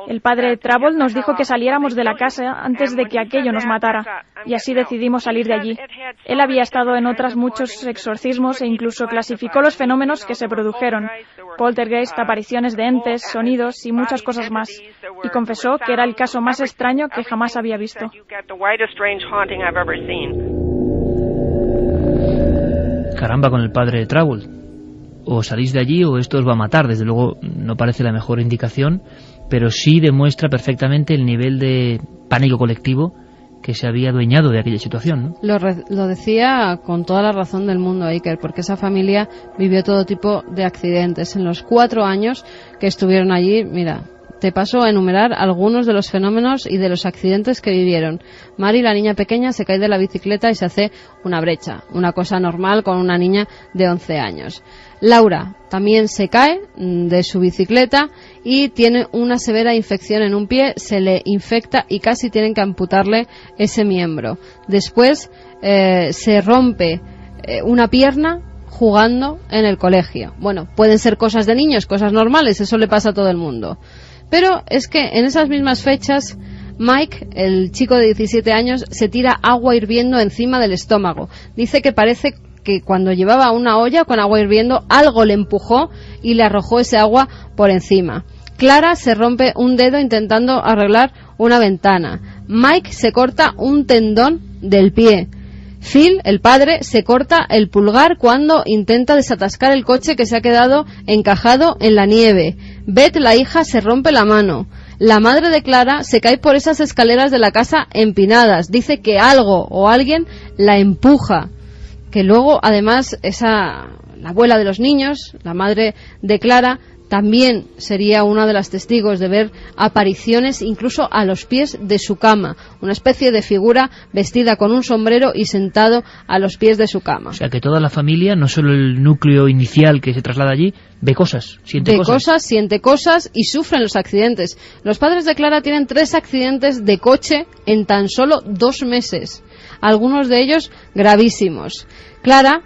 El padre Trabold nos dijo que saliéramos de la casa antes de que aquello nos matara, y así decidimos salir de allí. Él había estado en otros muchos exorcismos e incluso clasificó los fenómenos que se produjeron: poltergeist, apariciones de entes, sonidos y muchas cosas más, y confesó que era el caso más extraño que jamás había visto. Caramba, con el padre Trabold. O salís de allí o esto os va a matar. Desde luego no parece la mejor indicación, pero sí demuestra perfectamente el nivel de pánico colectivo que se había adueñado de aquella situación, ¿no? Lo decía con toda la razón del mundo, Iker, porque esa familia vivió todo tipo de accidentes. En los 4 años que estuvieron allí, mira, te paso a enumerar algunos de los fenómenos y de los accidentes que vivieron. Mari, la niña pequeña, se cae de la bicicleta y se hace una brecha, una cosa normal con una niña de 11 años. Laura también se cae de su bicicleta y tiene una severa infección en un pie, se le infecta y casi tienen que amputarle ese miembro. Después se rompe una pierna jugando en el colegio. Bueno, pueden ser cosas de niños, cosas normales, eso le pasa a todo el mundo. Pero es que en esas mismas fechas, Mike, el chico de 17 años, se tira agua hirviendo encima del estómago. Dice que parece que cuando llevaba una olla con agua hirviendo, algo le empujó y le arrojó ese agua por encima. Clara se rompe un dedo intentando arreglar una ventana. Mike se corta un tendón del pie. Phil, el padre, se corta el pulgar cuando intenta desatascar el coche que se ha quedado encajado en la nieve. Beth, la hija, se rompe la mano. La madre de Clara se cae por esas escaleras de la casa empinadas. Dice que algo o alguien la empuja. Que luego, además, la abuela de los niños, la madre de Clara, también sería una de las testigos de ver apariciones incluso a los pies de su cama, una especie de figura vestida con un sombrero y sentado a los pies de su cama. O sea que toda la familia, no solo el núcleo inicial que se traslada allí, ve cosas, siente cosas y sufren los accidentes. Los padres de Clara tienen 3 accidentes de coche en tan solo 2 meses, algunos de ellos gravísimos. Clara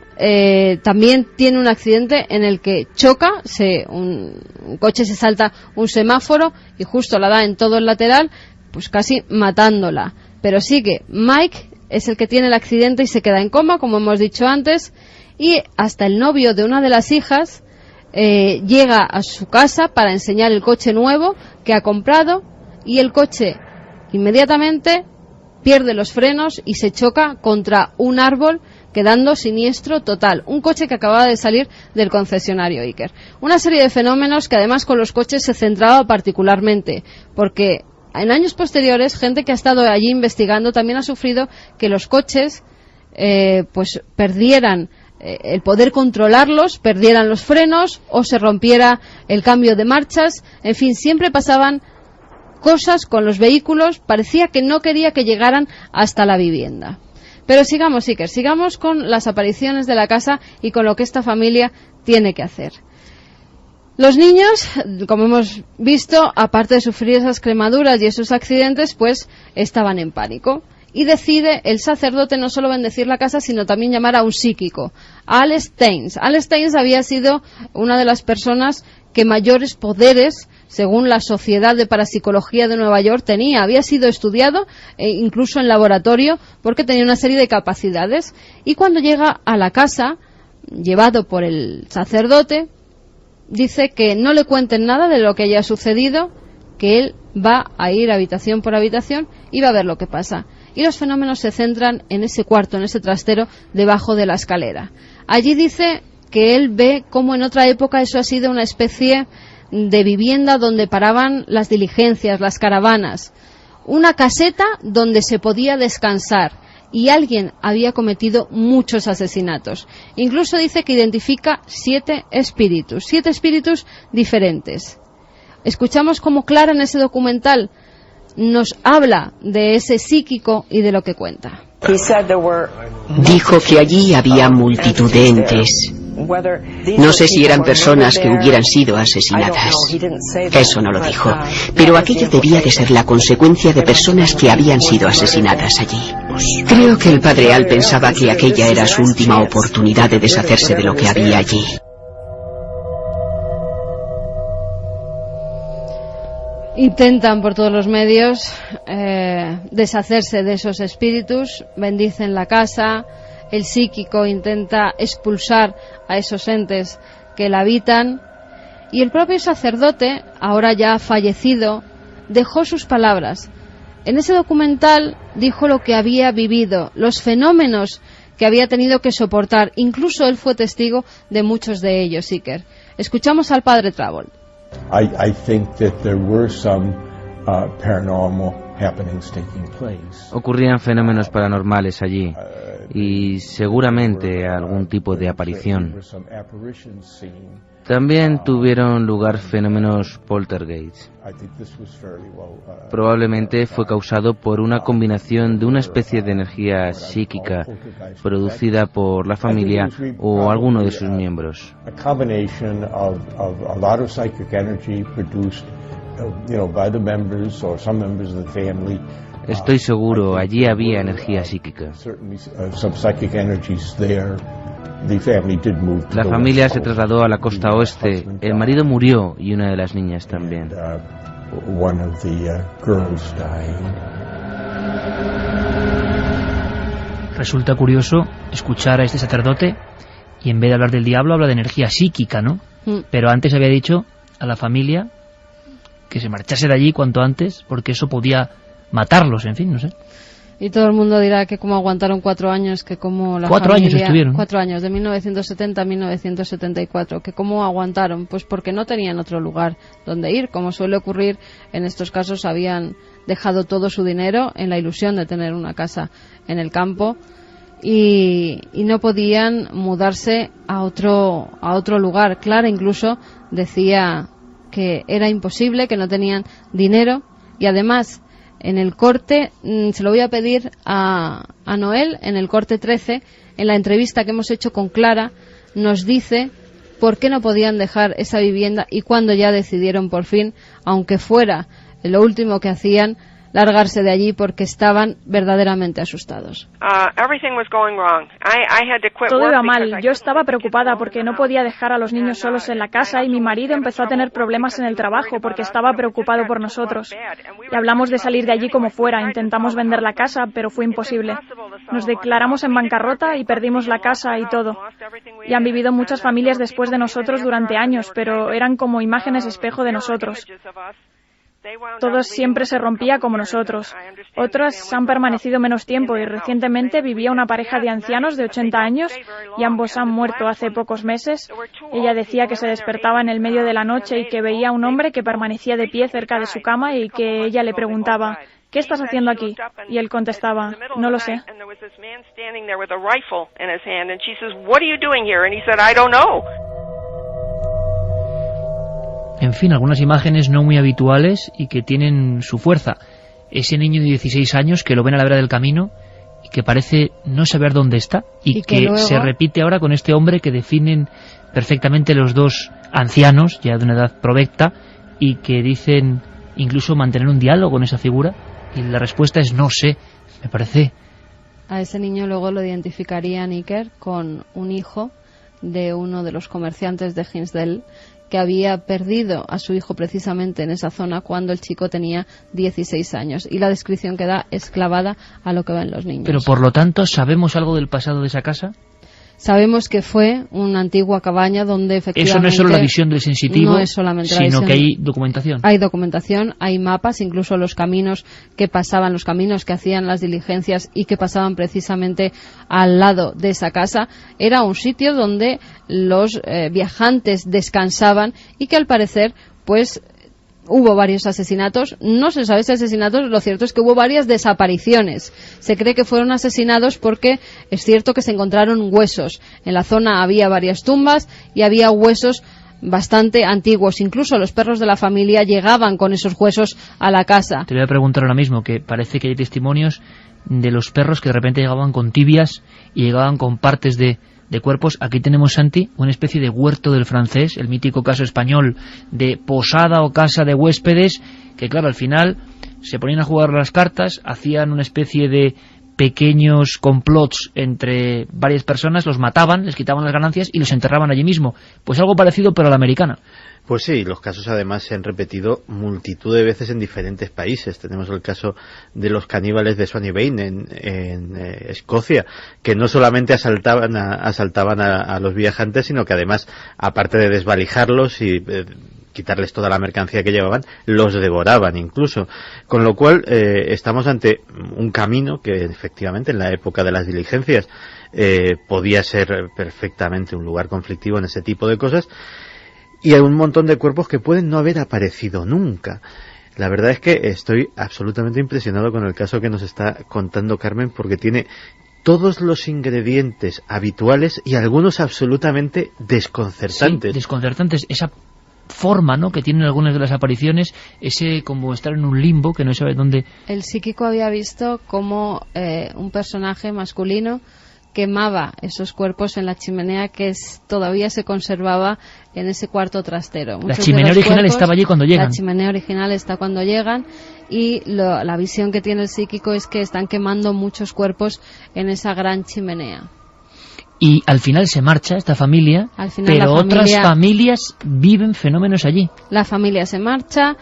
también tiene un accidente en el que choca, un coche se salta un semáforo y justo la da en todo el lateral, pues casi matándola. Pero sigue, Mike es el que tiene el accidente y se queda en coma, como hemos dicho antes, y hasta el novio de una de las hijas llega a su casa para enseñar el coche nuevo que ha comprado, y el coche inmediatamente pierde los frenos y se choca contra un árbol, quedando siniestro total. Un coche que acababa de salir del concesionario, Iker. Una serie de fenómenos que además con los coches se centraba particularmente, porque en años posteriores gente que ha estado allí investigando también ha sufrido que los coches pues perdieran el poder controlarlos, perdieran los frenos o se rompiera el cambio de marchas. En fin, siempre pasaban cosas con los vehículos, parecía que no quería que llegaran hasta la vivienda. Pero sigamos, Iker, sigamos con las apariciones de la casa y con lo que esta familia tiene que hacer. Los niños, como hemos visto, aparte de sufrir esas quemaduras y esos accidentes, pues estaban en pánico. Y decide el sacerdote no solo bendecir la casa, sino también llamar a un psíquico, a Al Steins. Al Steins había sido una de las personas que mayores poderes, según la Sociedad de Parapsicología de Nueva York, tenía. Había sido estudiado incluso en laboratorio porque tenía una serie de capacidades. Y cuando llega a la casa, llevado por el sacerdote, dice que no le cuenten nada de lo que haya sucedido, que él va a ir habitación por habitación y va a ver lo que pasa. Y los fenómenos se centran en ese cuarto, en ese trastero debajo de la escalera. Allí dice que él ve cómo en otra época eso ha sido una especie de vivienda donde paraban las diligencias, las caravanas, una caseta donde se podía descansar, y alguien había cometido muchos asesinatos. Incluso dice que identifica 7 espíritus diferentes. Escuchamos cómo Clara en ese documental nos habla de ese psíquico y de lo que cuenta. Dijo que allí había multitud de entes, No sé si eran personas que hubieran sido asesinadas. Eso no lo dijo, pero aquello debía de ser la consecuencia de personas que habían sido asesinadas allí. Creo que el padre Al pensaba que aquella era su última oportunidad de deshacerse de lo que había allí. Intentan por todos los medios deshacerse de esos espíritus, bendicen la casa, el psíquico intenta expulsar a esos entes que la habitan, y el propio sacerdote, ahora ya fallecido, dejó sus palabras. En ese documental dijo lo que había vivido, los fenómenos que había tenido que soportar, incluso él fue testigo de muchos de ellos, Iker. Escuchamos al padre Travel. I think that there were some paranormal happenings taking place. Ocurrían fenómenos paranormales allí y seguramente algún tipo de aparición. También tuvieron lugar fenómenos poltergeist. Probablemente fue causado por una combinación de una especie de energía psíquica producida por la familia o alguno de sus miembros. Estoy seguro, allí había energía psíquica. La familia se trasladó a la costa oeste. El marido murió y una de las niñas también. Resulta curioso escuchar a este sacerdote y en vez de hablar del diablo habla de energía psíquica, ¿no? Pero antes había dicho a la familia que se marchase de allí cuanto antes porque eso podía matarlos, en fin, no sé. Y todo el mundo dirá que cómo aguantaron 4 años, que cómo la 4 familia... años estuvieron. 4 años, de 1970 a 1974. Que cómo aguantaron, pues porque no tenían otro lugar donde ir. Como suele ocurrir en estos casos, habían dejado todo su dinero en la ilusión de tener una casa en el campo y no podían mudarse a otro lugar. Clara incluso decía que era imposible, que no tenían dinero y además... En el corte, se lo voy a pedir a Noel, en el corte 13, en la entrevista que hemos hecho con Clara, nos dice por qué no podían dejar esa vivienda y cuándo ya decidieron por fin, aunque fuera lo último que hacían, largarse de allí porque estaban verdaderamente asustados. Todo iba mal. Yo estaba preocupada porque no podía dejar a los niños solos en la casa y mi marido empezó a tener problemas en el trabajo porque estaba preocupado por nosotros. Y hablamos de salir de allí como fuera. Intentamos vender la casa, pero fue imposible. Nos declaramos en bancarrota y perdimos la casa y todo. Y han vivido muchas familias después de nosotros durante años, pero eran como imágenes espejo de nosotros. Todos siempre se rompía como nosotros. Otros han permanecido menos tiempo y recientemente vivía una pareja de ancianos de 80 años y ambos han muerto hace pocos meses. Ella decía que se despertaba en el medio de la noche y que veía a un hombre que permanecía de pie cerca de su cama y que ella le preguntaba, ¿qué estás haciendo aquí? Y él contestaba, no lo sé. En fin, algunas imágenes no muy habituales y que tienen su fuerza. Ese niño de 16 años que lo ven a la vera del camino y que parece no saber dónde está y que luego... se repite ahora con este hombre que definen perfectamente los dos ancianos, ya de una edad provecta, y que dicen incluso mantener un diálogo con esa figura y la respuesta es no sé, me parece. A ese niño luego lo identificarían, Iker, con un hijo de uno de los comerciantes de Hinsdale que había perdido a su hijo precisamente en esa zona cuando el chico tenía 16 años. Y la descripción que da es clavada a lo que ven los niños. Pero por lo tanto, ¿sabemos algo del pasado de esa casa? Sabemos que fue una antigua cabaña donde efectivamente... Eso no es solo la visión del sensitivo, no es solamente la sino visión, que hay documentación. Hay documentación, hay mapas, incluso los caminos que pasaban, los caminos que hacían las diligencias y que pasaban precisamente al lado de esa casa. Era un sitio donde los viajantes descansaban y que al parecer, pues... hubo varios asesinatos, no se sabe si asesinatos, lo cierto es que hubo varias desapariciones. Se cree que fueron asesinados porque es cierto que se encontraron huesos. En la zona había varias tumbas y había huesos bastante antiguos. Incluso los perros de la familia llegaban con esos huesos a la casa. Te voy a preguntar ahora mismo, que parece que hay testimonios de los perros que de repente llegaban con tibias y llegaban con partes de de cuerpos. Aquí tenemos, Santi, una especie de huerto del francés, el mítico caso español de posada o casa de huéspedes, que claro, al final se ponían a jugar las cartas, hacían una especie de pequeños complots entre varias personas, los mataban, les quitaban las ganancias y los enterraban allí mismo. Pues algo parecido, pero a la americana. Pues sí, los casos además se han repetido multitud de veces en diferentes países. Tenemos el caso de los caníbales de Swanee Vane en Escocia, que no solamente asaltaban a los viajantes, sino que además, aparte de desvalijarlos y quitarles toda la mercancía que llevaban, los devoraban incluso. Con lo cual estamos ante un camino que efectivamente en la época de las diligencias podía ser perfectamente un lugar conflictivo en ese tipo de cosas, y hay un montón de cuerpos que pueden no haber aparecido nunca. La verdad es que estoy absolutamente impresionado con el caso que nos está contando Carmen, porque tiene todos los ingredientes habituales y algunos absolutamente desconcertantes. Sí, desconcertantes. Esa forma, ¿no?, que tienen algunas de las apariciones, ese como estar en un limbo que no sabe dónde. El psíquico había visto como un personaje masculino quemaba esos cuerpos en la chimenea que todavía se conservaba en ese cuarto trastero. La chimenea original estaba allí cuando llegan. La chimenea original está cuando llegan, y la visión que tiene el psíquico es que están quemando muchos cuerpos en esa gran chimenea. Y al final se marcha esta familia, pero otras familias viven fenómenos allí. La familia se marcha.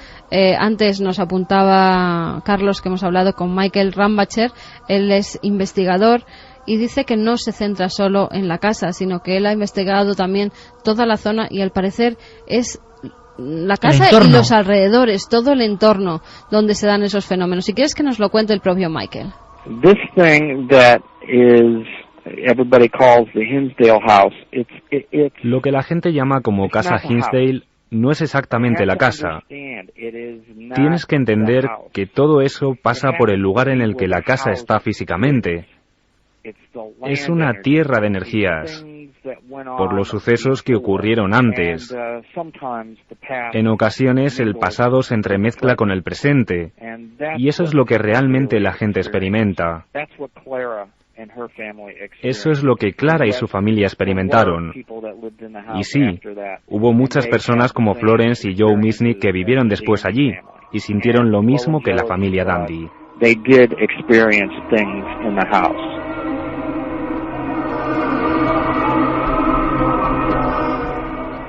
Antes nos apuntaba Carlos que hemos hablado con Michael Rambacher, él es investigador, y dice que no se centra solo en la casa, sino que él ha investigado también toda la zona, y al parecer es la casa y los alrededores, todo el entorno donde se dan esos fenómenos. Si quieres que nos lo cuente el propio Michael. This thing that is everybody calls the Hinsdale House, lo que la gente llama como casa Hinsdale no es exactamente la casa. Tienes que entender que todo eso pasa por el lugar en el que la casa está físicamente. Es una tierra de energías, por los sucesos que ocurrieron antes. En ocasiones el pasado se entremezcla con el presente, y eso es lo que realmente la gente experimenta. Eso es lo que Clara y su familia experimentaron. Y sí, hubo muchas personas como Florence y Joe Misnick que vivieron después allí y sintieron lo mismo que la familia Dandy.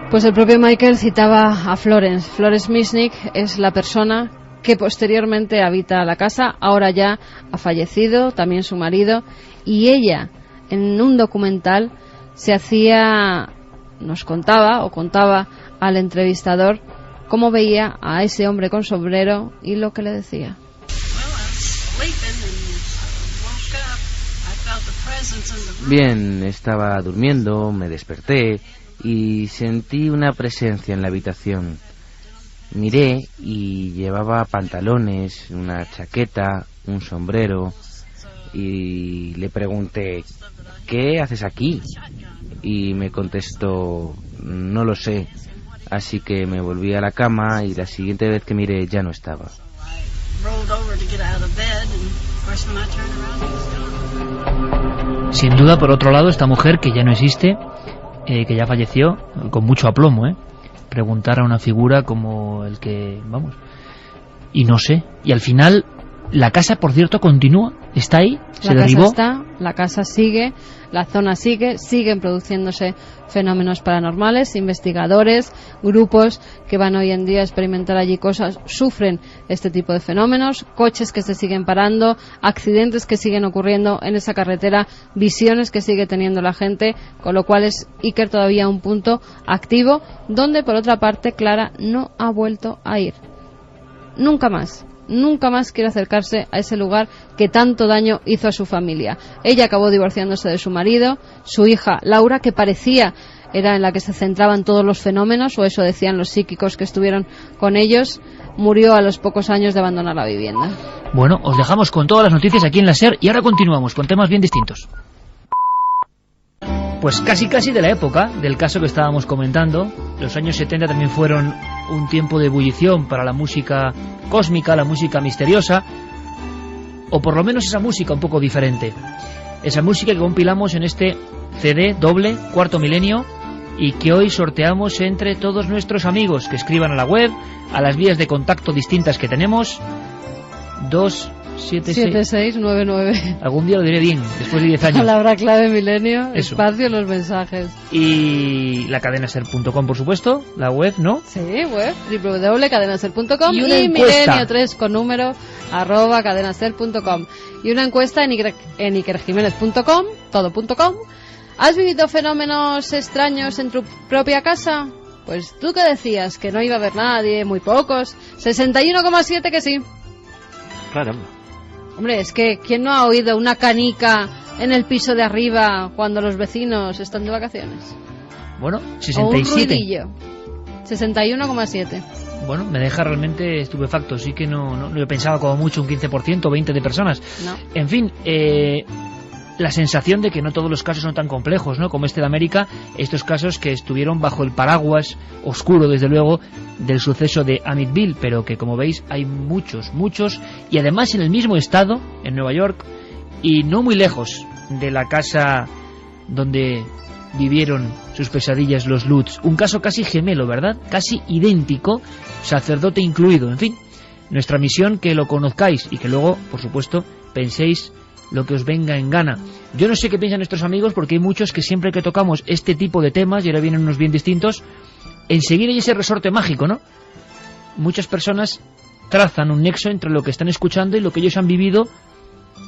Pues el propio Michael citaba a Florence. Florence Misnick es la persona que posteriormente habita la casa, ahora ya ha fallecido, también su marido, y ella, en un documental, nos contaba al entrevistador cómo veía a ese hombre con sombrero y lo que le decía. Bien, estaba durmiendo, me desperté y sentí una presencia en la habitación. Miré y llevaba pantalones, una chaqueta, un sombrero, y le pregunté, ¿qué haces aquí? Y me contestó, no lo sé. Así que me volví a la cama y la siguiente vez que miré ya no estaba. Sin duda, por otro lado, esta mujer que ya no existe, que ya falleció, con mucho aplomo, preguntar a una figura como el que, vamos, y no sé, y al final la casa, por cierto, continúa, está ahí, se derribó. La casa sigue, la zona sigue, siguen produciéndose fenómenos paranormales, investigadores, grupos que van hoy en día a experimentar allí cosas, sufren este tipo de fenómenos, coches que se siguen parando, accidentes que siguen ocurriendo en esa carretera, visiones que sigue teniendo la gente, con lo cual es Iker todavía un punto activo, donde por otra parte Clara no ha vuelto a ir. Nunca más quiere acercarse a ese lugar que tanto daño hizo a su familia. Ella acabó divorciándose de su marido, su hija Laura, que parecía era en la que se centraban todos los fenómenos, o eso decían los psíquicos que estuvieron con ellos, murió a los pocos años de abandonar la vivienda. Bueno, os dejamos con todas las noticias aquí en la SER y ahora continuamos con temas bien distintos. Pues casi de la época del caso que estábamos comentando. Los años 70 también fueron un tiempo de ebullición para la música cósmica, la música misteriosa, o por lo menos esa música un poco diferente. Esa música que compilamos en este CD doble, Cuarto Milenio, y que hoy sorteamos entre todos nuestros amigos que escriban a la web, a las vías de contacto distintas que tenemos. 27699. Algún día lo diré bien, después de 10 años. Palabra clave Milenio, Eso. espacio, los mensajes. Y la cadenaser.com, por supuesto, la web, ¿no? Sí, web, www.cadenaser.com y Milenio 3 con número @cadenaser.com. Y una encuesta en ikerjiménez.com, todo.com. ¿Has vivido fenómenos extraños en tu propia casa? Pues tú que decías que no iba a haber nadie, muy pocos. 61,7 que sí. Caramba. Hombre, es que ¿quién no ha oído una canica en el piso de arriba cuando los vecinos están de vacaciones? Bueno, O un 67. ruidillo. 61,7. Bueno, me deja realmente estupefacto. Sí que no yo pensaba como mucho un 15%, 20 de personas. No. En fin, la sensación de que no todos los casos son tan complejos, ¿no? Como este de América, estos casos que estuvieron bajo el paraguas oscuro, desde luego, del suceso de Amityville, pero que, como veis, hay muchos, y además en el mismo estado, en Nueva York, y no muy lejos de la casa donde vivieron sus pesadillas los Lutz. Un caso casi gemelo, ¿verdad? Casi idéntico, sacerdote incluido. En fin, nuestra misión, que lo conozcáis y que luego, por supuesto, penséis lo que os venga en gana. Yo no sé qué piensan nuestros amigos, porque hay muchos que siempre que tocamos este tipo de temas, y ahora vienen unos bien distintos, enseguida hay ese resorte mágico, ¿no? Muchas personas trazan un nexo entre lo que están escuchando y lo que ellos han vivido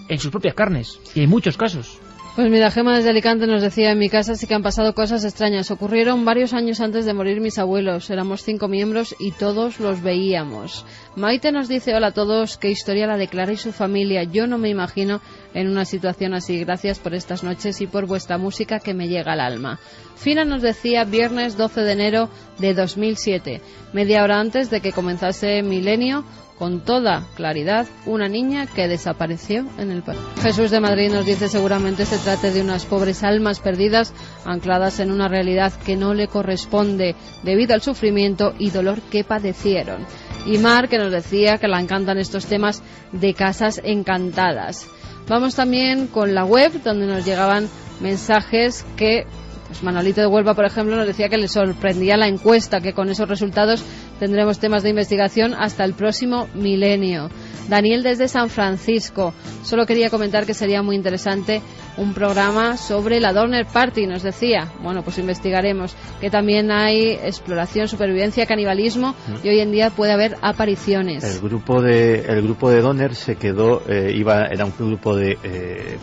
en sus propias carnes, y hay muchos casos. Pues mira, Gema desde Alicante nos decía: en mi casa sí que han pasado cosas extrañas. Ocurrieron varios años antes de morir mis abuelos. Éramos 5 miembros y todos los veíamos. Maite nos dice: hola a todos, qué historia la de Clara y su familia. Yo no me imagino en una situación así. Gracias por estas noches y por vuestra música que me llega al alma. Fina nos decía: viernes 12 de enero de 2007, media hora antes de que comenzase Milenio, con toda claridad, una niña que desapareció en el parque. Jesús de Madrid nos dice: seguramente se trate de unas pobres almas perdidas, ancladas en una realidad que no le corresponde debido al sufrimiento y dolor que padecieron. Y Mar, que nos decía que le encantan estos temas de casas encantadas. Vamos también con la web, donde nos llegaban mensajes que... Pues Manolito de Huelva, por ejemplo, nos decía que le sorprendía la encuesta, que con esos resultados tendremos temas de investigación hasta el próximo milenio. Daniel desde San Francisco: solo quería comentar que sería muy interesante un programa sobre la Donner Party, nos decía. Bueno, pues investigaremos, que también hay exploración, supervivencia, canibalismo, y hoy en día puede haber apariciones. El grupo de Donner se quedó, era un grupo de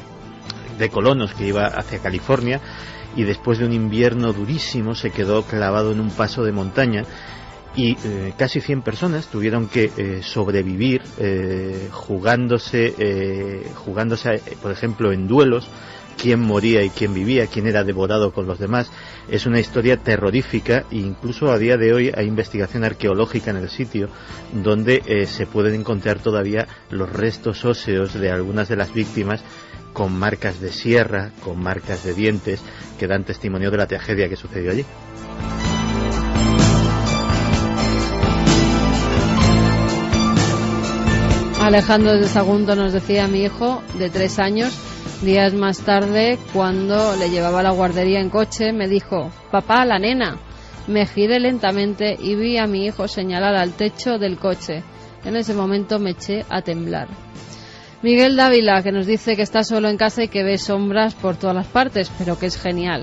colonos que iba hacia California, y después de un invierno durísimo se quedó clavado en un paso de montaña, y casi 100 personas tuvieron que sobrevivir jugándose, por ejemplo, en duelos, quién moría y quién vivía, quién era devorado con los demás. Es una historia terrorífica, e incluso a día de hoy hay investigación arqueológica en el sitio, donde se pueden encontrar todavía los restos óseos de algunas de las víctimas, con marcas de sierra, con marcas de dientes, que dan testimonio de la tragedia que sucedió allí. Alejandro desde Sagunto nos decía: mi hijo de 3 años, días más tarde, cuando le llevaba a la guardería en coche, me dijo: papá, la nena. Me giré lentamente y vi a mi hijo señalar al techo del coche. En ese momento me eché a temblar. Miguel Dávila, que nos dice que está solo en casa y que ve sombras por todas las partes, pero que es genial.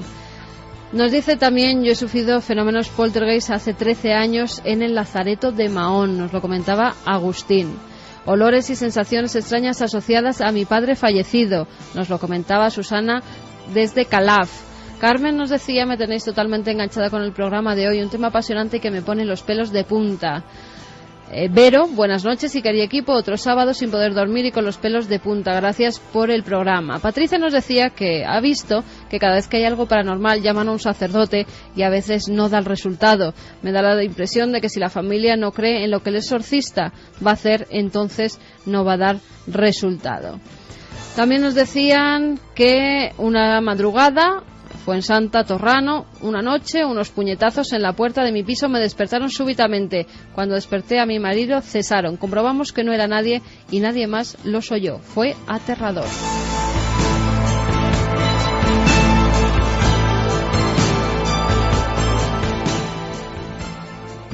Nos dice también: yo he sufrido fenómenos poltergeist hace 13 años en el Lazareto de Mahón. Nos lo comentaba Agustín. Olores y sensaciones extrañas asociadas a mi padre fallecido. Nos lo comentaba Susana desde Calaf. Carmen nos decía: me tenéis totalmente enganchada con el programa de hoy, un tema apasionante que me pone los pelos de punta. Vero, buenas noches y querido equipo, otro sábado sin poder dormir y con los pelos de punta, gracias por el programa. Patricia nos decía que ha visto que cada vez que hay algo paranormal llaman a un sacerdote y a veces no da el resultado. Me da la impresión de que si la familia no cree en lo que el exorcista va a hacer, entonces no va a dar resultado. También nos decían que una madrugada, Fuensanta, Torrano, una noche, unos puñetazos en la puerta de mi piso me despertaron súbitamente. Cuando desperté a mi marido, cesaron. Comprobamos que no era nadie y nadie más los oyó. Fue aterrador.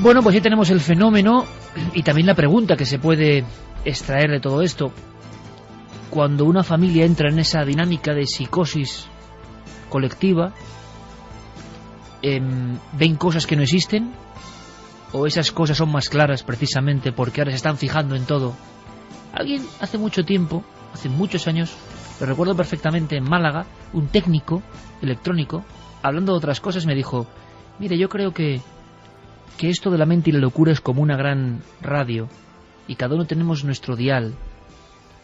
Bueno, pues ya tenemos el fenómeno y también la pregunta que se puede extraer de todo esto. Cuando una familia entra en esa dinámica de psicosis colectiva, ¿ven cosas que no existen? ¿O esas cosas son más claras precisamente porque ahora se están fijando en todo? Alguien hace mucho tiempo, hace muchos años, lo recuerdo perfectamente, en Málaga, un técnico electrónico, hablando de otras cosas, me dijo: mire, yo creo que esto de la mente y la locura es como una gran radio y cada uno tenemos nuestro dial.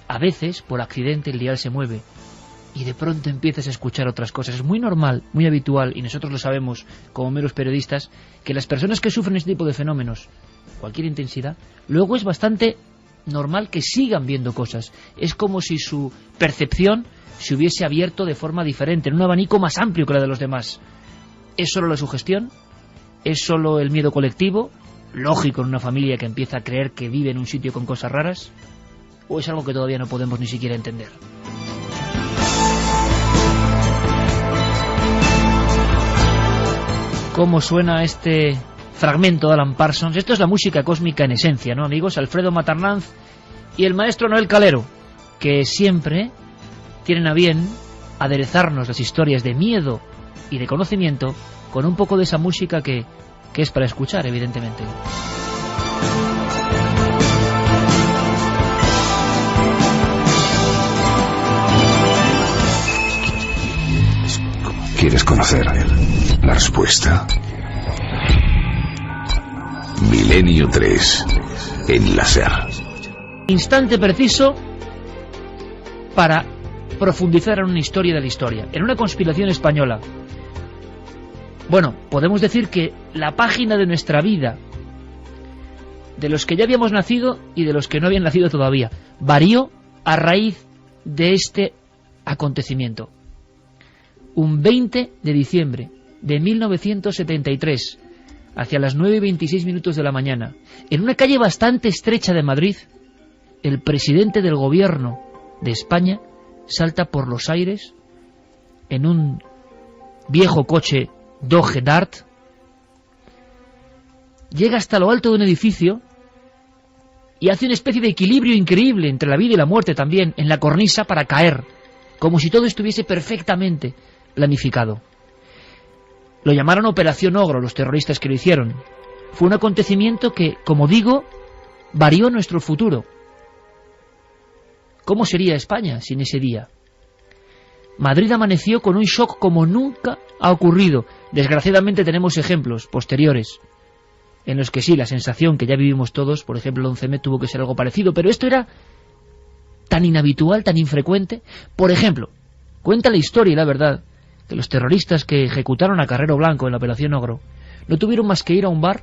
A veces, por accidente, el dial se mueve y de pronto empiezas a escuchar otras cosas. Es muy normal, muy habitual, y nosotros lo sabemos como meros periodistas, que las personas que sufren este tipo de fenómenos, cualquier intensidad, luego es bastante normal que sigan viendo cosas. Es como si su percepción se hubiese abierto de forma diferente, en un abanico más amplio que la de los demás. ¿Es solo la sugestión? ¿Es solo el miedo colectivo? Lógico en una familia que empieza a creer que vive en un sitio con cosas raras. ¿O es algo que todavía no podemos ni siquiera entender? ¿Cómo suena este fragmento de Alan Parsons? Esto es la música cósmica en esencia, ¿no, amigos? Alfredo Matarranz y el maestro Noel Calero, que siempre tienen a bien aderezarnos las historias de miedo y de conocimiento con un poco de esa música que es para escuchar, evidentemente. ¿Quieres conocer la respuesta? Milenio 3 en la SER. Instante preciso para profundizar en una historia de la historia, en una conspiración española. Bueno, podemos decir que la página de nuestra vida, de los que ya habíamos nacido y de los que no habían nacido todavía, varió a raíz de este acontecimiento. Un 20 de diciembre de 1973, hacia las 9:26 de la mañana, en una calle bastante estrecha de Madrid, el presidente del gobierno de España salta por los aires en un viejo coche Dodge Dart, llega hasta lo alto de un edificio y hace una especie de equilibrio increíble entre la vida y la muerte también en la cornisa para caer, como si todo estuviese perfectamente planificado. Lo llamaron Operación Ogro los terroristas que lo hicieron. Fue un acontecimiento que, como digo, varió nuestro futuro. ¿Cómo sería España sin ese día? Madrid amaneció con un shock como nunca ha ocurrido. Desgraciadamente tenemos ejemplos posteriores en los que sí, la sensación que ya vivimos todos, por ejemplo el 11M tuvo que ser algo parecido, pero esto era tan inhabitual, tan infrecuente. Por ejemplo, cuenta la historia y la verdad que los terroristas que ejecutaron a Carrero Blanco en la Operación Ogro no tuvieron más que ir a un bar,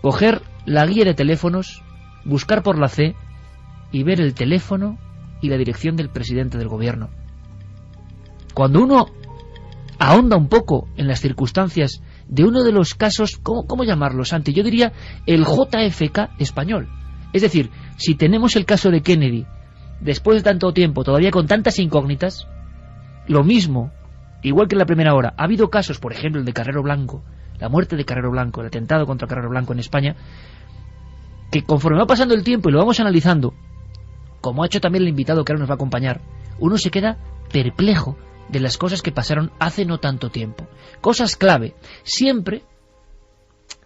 coger la guía de teléfonos, buscar por la C y ver el teléfono y la dirección del presidente del gobierno. Cuando uno ahonda un poco en las circunstancias de uno de los casos, ¿cómo llamarlo, Santi? Yo diría el JFK español. Es decir, si tenemos el caso de Kennedy, después de tanto tiempo, todavía con tantas incógnitas, lo mismo, igual que en la primera hora, ha habido casos, por ejemplo, el de Carrero Blanco, la muerte de Carrero Blanco, el atentado contra Carrero Blanco en España, que conforme va pasando el tiempo y lo vamos analizando, como ha hecho también el invitado que ahora nos va a acompañar, uno se queda perplejo de las cosas que pasaron hace no tanto tiempo. Cosas clave. Siempre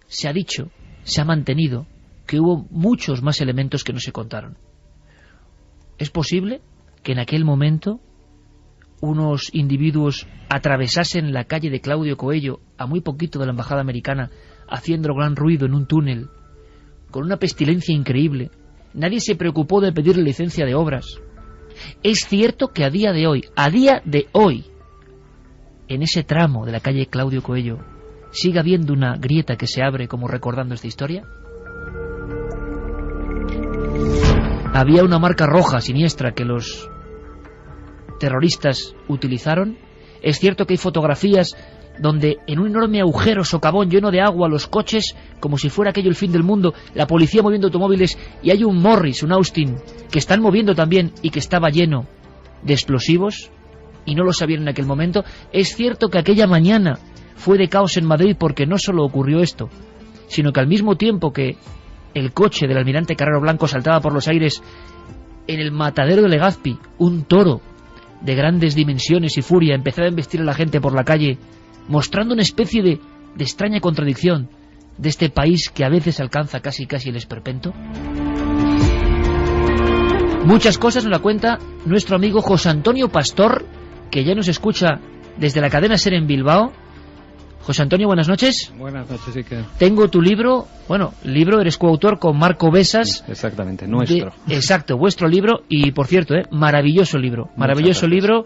se ha dicho, se ha mantenido, que hubo muchos más elementos que no se contaron. ¿Es posible que en aquel momento unos individuos atravesasen la calle de Claudio Coello a muy poquito de la embajada americana, haciendo gran ruido en un túnel, con una pestilencia increíble? Nadie se preocupó de pedir licencia de obras. Es cierto que a día de hoy, en ese tramo de la calle Claudio Coello, sigue habiendo una grieta que se abre como recordando esta historia. Había una marca roja siniestra que los terroristas utilizaron. Es cierto que hay fotografías donde en un enorme agujero socavón lleno de agua, los coches, como si fuera aquello el fin del mundo, la policía moviendo automóviles, y hay un Morris, un Austin, que están moviendo también y que estaba lleno de explosivos y no lo sabían en aquel momento. Es cierto que aquella mañana fue de caos en Madrid porque no solo ocurrió esto, sino que al mismo tiempo que el coche del almirante Carrero Blanco saltaba por los aires, en el matadero de Legazpi, un toro de grandes dimensiones y furia empezaba a embestir a la gente por la calle, mostrando una especie de extraña contradicción de este país que a veces alcanza casi el esperpento. Muchas cosas nos la cuenta nuestro amigo José Antonio Pastor, que ya nos escucha desde la cadena SER en Bilbao. José Antonio, buenas noches. Buenas noches, Iker. Tengo tu libro, eres coautor con Marco Besas. Sí, exactamente, nuestro. Exacto, vuestro libro, y por cierto, maravilloso libro,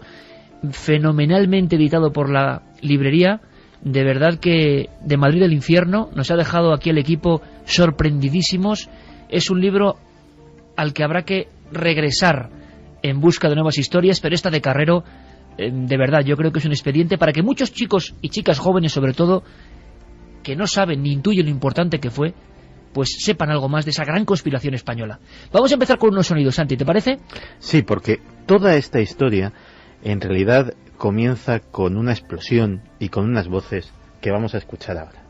fenomenalmente editado por la librería, de verdad que de Madrid al infierno, nos ha dejado aquí el equipo sorprendidísimos. Es un libro al que habrá que regresar en busca de nuevas historias, pero esta de Carrero, de verdad, yo creo que es un expediente para que muchos chicos y chicas jóvenes, sobre todo, que no saben ni intuyen lo importante que fue, pues sepan algo más de esa gran conspiración española. Vamos a empezar con unos sonidos, Santi, ¿te parece? Sí, porque toda esta historia en realidad comienza con una explosión y con unas voces que vamos a escuchar ahora.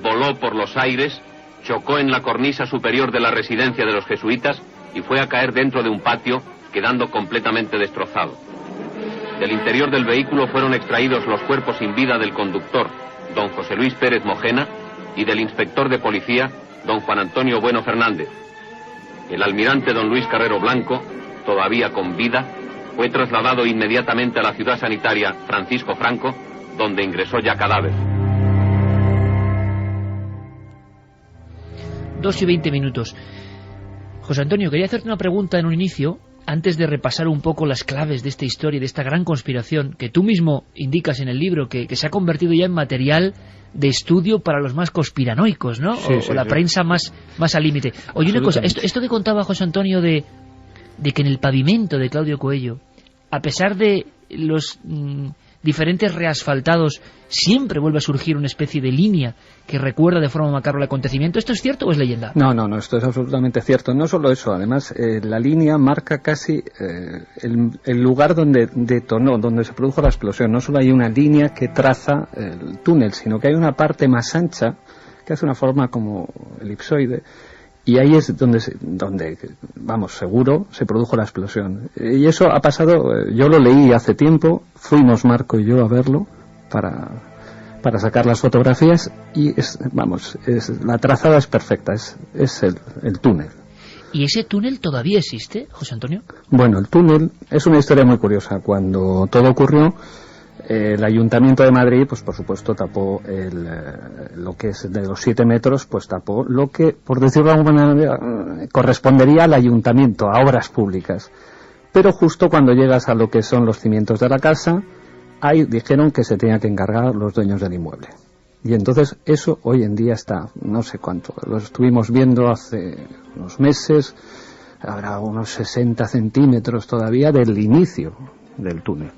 Voló por los aires, chocó en la cornisa superior de la residencia de los jesuitas y fue a caer dentro de un patio, quedando completamente destrozado. Del interior del vehículo fueron extraídos los cuerpos sin vida del conductor, don José Luis Pérez Mojena, y del inspector de policía, don Juan Antonio Bueno Fernández. El almirante don Luis Carrero Blanco, todavía con vida, fue trasladado inmediatamente a la ciudad sanitaria Francisco Franco, donde ingresó ya cadáver. 2:20. José Antonio, quería hacerte una pregunta en un inicio, antes de repasar un poco las claves de esta historia, de esta gran conspiración, que tú mismo indicas en el libro, que se ha convertido ya en material de estudio para los más conspiranoicos, ¿no? Sí, o la prensa más al límite. Oye, una cosa, esto que contaba José Antonio de que en el pavimento de Claudio Coello, a pesar de los diferentes reasfaltados, siempre vuelve a surgir una especie de línea que recuerda de forma macabra el acontecimiento. ¿Esto es cierto o es leyenda? No, esto es absolutamente cierto. No solo eso, además la línea marca casi el lugar donde detonó, donde se produjo la explosión. No solo hay una línea que traza el túnel, sino que hay una parte más ancha que hace una forma como elipsoide, y ahí es donde vamos, seguro se produjo la explosión. Y eso ha pasado, yo lo leí hace tiempo, fuimos Marco y yo a verlo para sacar las fotografías, y la trazada es perfecta, es el túnel. ¿Y ese túnel todavía existe, José Antonio? Bueno, el túnel es una historia muy curiosa. Cuando todo ocurrió, el Ayuntamiento de Madrid, pues por supuesto tapó lo que es de los 7 metros, pues tapó lo que, por decirlo de alguna manera, correspondería al Ayuntamiento, a obras públicas. Pero justo cuando llegas a lo que son los cimientos de la casa, ahí dijeron que se tenía que encargar los dueños del inmueble. Y entonces eso hoy en día está, no sé cuánto, lo estuvimos viendo hace unos meses, habrá unos 60 centímetros todavía del inicio del túnel.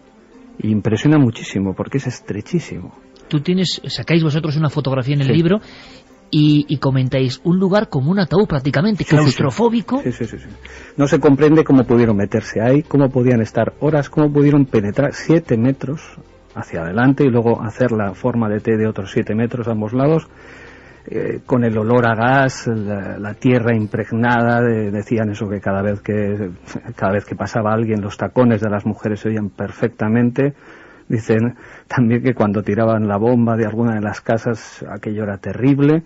Y impresiona muchísimo porque es estrechísimo. Sacáis vosotros una fotografía en el libro y comentáis un lugar como un ataúd prácticamente, claustrofóbico. Sí. No se comprende cómo pudieron meterse ahí, cómo podían estar horas, cómo pudieron penetrar 7 metros hacia adelante y luego hacer la forma de T de otros 7 metros a ambos lados, con el olor a gas, la tierra impregnada, decían eso, que cada vez que pasaba alguien los tacones de las mujeres se oían perfectamente. Dicen también que cuando tiraban la bomba de alguna de las casas aquello era terrible,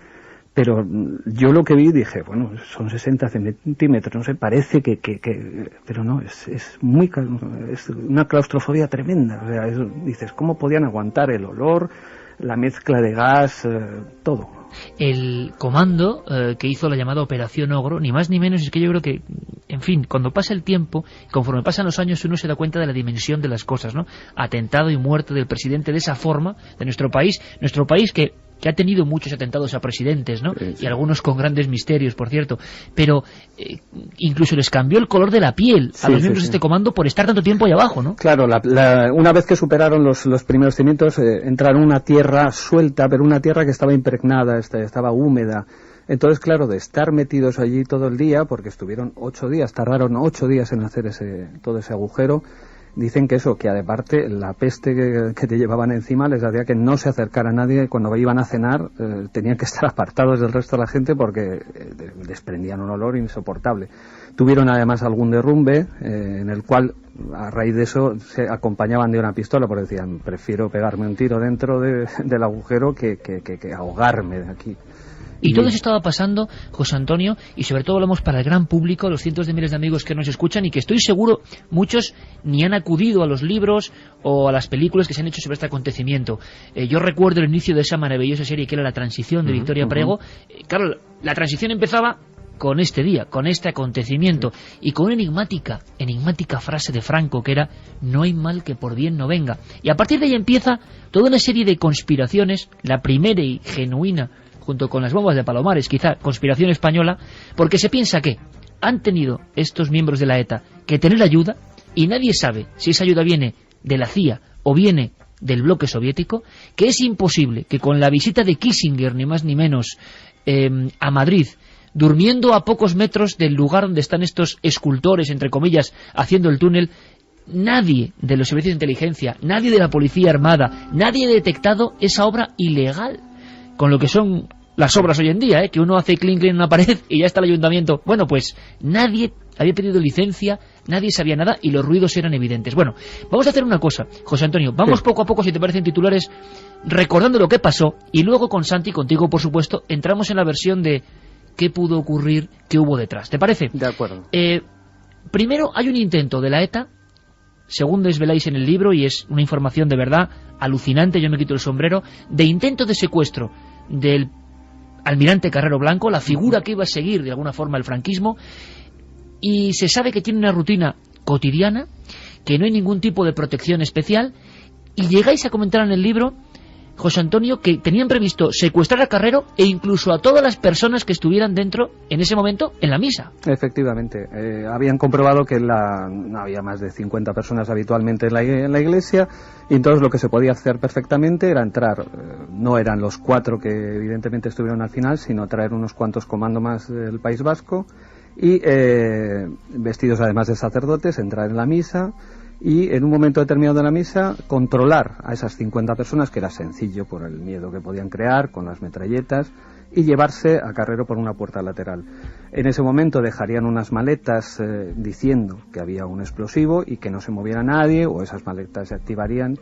pero yo lo que vi dije, bueno, son 60 centímetros, no sé, parece que pero no, es una claustrofobia tremenda. O sea, dices, ¿cómo podían aguantar el olor, la mezcla de gas, todo? el comando que hizo la llamada Operación Ogro, ni más ni menos. Es que yo creo que, en fin, cuando pasa el tiempo, conforme pasan los años, uno se da cuenta de la dimensión de las cosas, ¿no? Atentado y muerte del presidente de esa forma, de nuestro país que ha tenido muchos atentados a presidentes, ¿no? Sí. Y algunos con grandes misterios, por cierto, pero incluso les cambió el color de la piel a los miembros de este comando por estar tanto tiempo ahí abajo, ¿no? Claro, una vez que superaron los primeros cimientos, entraron una tierra suelta, pero una tierra que estaba impregnada, estaba húmeda. Entonces, claro, de estar metidos allí todo el día, porque estuvieron 8 días, tardaron 8 días en hacer todo ese agujero. Dicen que aparte la peste que te llevaban encima les hacía que no se acercara a nadie. Cuando iban a cenar tenían que estar apartados del resto de la gente porque desprendían un olor insoportable. Tuvieron además algún derrumbe en el cual, a raíz de eso, se acompañaban de una pistola, porque decían, prefiero pegarme un tiro dentro del agujero que ahogarme de aquí. Y todo eso estaba pasando, José Antonio, y sobre todo hablamos para el gran público, los cientos de miles de amigos que nos escuchan y que estoy seguro muchos ni han acudido a los libros o a las películas que se han hecho sobre este acontecimiento. Yo recuerdo el inicio de esa maravillosa serie que era La Transición de Victoria Prego. Claro, la transición empezaba con este día, con este acontecimiento, y con una enigmática frase de Franco que era: no hay mal que por bien no venga. Y a partir de ahí empieza toda una serie de conspiraciones, la primera y genuina, junto con las bombas de Palomares, quizá conspiración española, porque se piensa que han tenido estos miembros de la ETA que tener ayuda, y nadie sabe si esa ayuda viene de la CIA o viene del bloque soviético, que es imposible que con la visita de Kissinger, ni más ni menos, a Madrid, durmiendo a pocos metros del lugar donde están estos escultores, entre comillas, haciendo el túnel, nadie de los servicios de inteligencia, nadie de la policía armada, nadie ha detectado esa obra ilegal, con lo que son las obras hoy en día, que uno hace clink en una pared y ya está el ayuntamiento. Bueno, pues nadie había pedido licencia, nadie sabía nada y los ruidos eran evidentes. Bueno, vamos a hacer una cosa, José Antonio, vamos poco a poco, si te parecen titulares, recordando lo que pasó, y luego con Santi, contigo por supuesto, entramos en la versión de qué pudo ocurrir, qué hubo detrás. ¿Te parece? De acuerdo. Primero, hay un intento de la ETA, según desveláis en el libro, y es una información de verdad alucinante, yo me quito el sombrero, de intento de secuestro del almirante Carrero Blanco, la figura que iba a seguir de alguna forma el franquismo, y se sabe que tiene una rutina cotidiana, que no hay ningún tipo de protección especial, y llegáis a comentar en el libro, José Antonio, que tenían previsto secuestrar a Carrero e incluso a todas las personas que estuvieran dentro en ese momento en la misa. Efectivamente, habían comprobado que no había más de 50 personas habitualmente en la iglesia, y entonces lo que se podía hacer perfectamente era entrar, no eran los 4 que evidentemente estuvieron al final, sino traer unos cuantos comandos más del País Vasco, y vestidos además de sacerdotes, entrar en la misa, y en un momento determinado de la misa controlar a esas 50 personas, que era sencillo por el miedo que podían crear con las metralletas, y llevarse a Carrero por una puerta lateral. En ese momento dejarían unas maletas diciendo que había un explosivo y que no se moviera nadie, o esas maletas se activarían,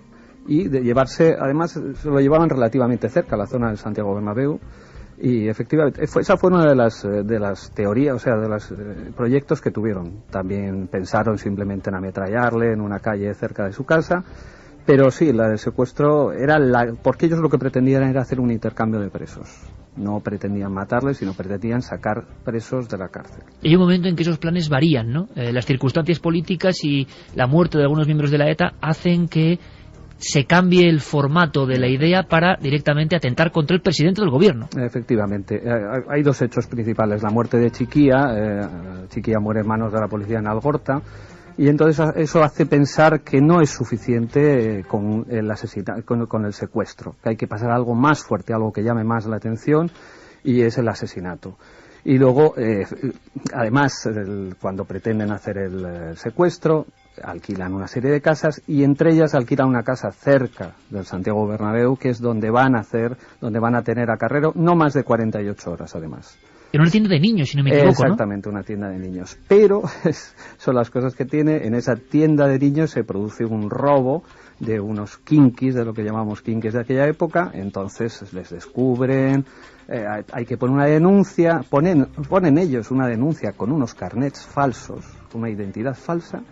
y de llevarse, además se lo llevaban relativamente cerca, a la zona del Santiago Bernabéu. Y efectivamente, esa fue una de las teorías, o sea, de los proyectos que tuvieron. También pensaron simplemente en ametrallarle en una calle cerca de su casa, pero sí, la del secuestro era porque ellos lo que pretendían era hacer un intercambio de presos. No pretendían matarles, sino pretendían sacar presos de la cárcel. Hay un momento en que esos planes varían, ¿no? Las circunstancias políticas y la muerte de algunos miembros de la ETA hacen que se cambie el formato de la idea para directamente atentar contra el presidente del gobierno. Efectivamente. Hay 2 hechos principales. La muerte de Chiquía. Chiquía muere en manos de la policía en Algorta. Y entonces eso hace pensar que no es suficiente con el secuestro, que hay que pasar algo más fuerte, algo que llame más la atención, y es el asesinato. Y luego, además, cuando pretenden hacer el secuestro, alquilan una serie de casas, y entre ellas alquilan una casa cerca del Santiago Bernabéu, que es donde van a tener a Carrero no más de 48 horas, además. En una tienda de niños, si no me equivoco, exactamente, ¿no? Una tienda de niños. Pero son las cosas que tiene. En esa tienda de niños se produce un robo de unos kinkis, de lo que llamamos kinkis de aquella época. Entonces les descubren, hay que poner una denuncia, ponen ellos una denuncia con unos carnets falsos, una identidad falsa,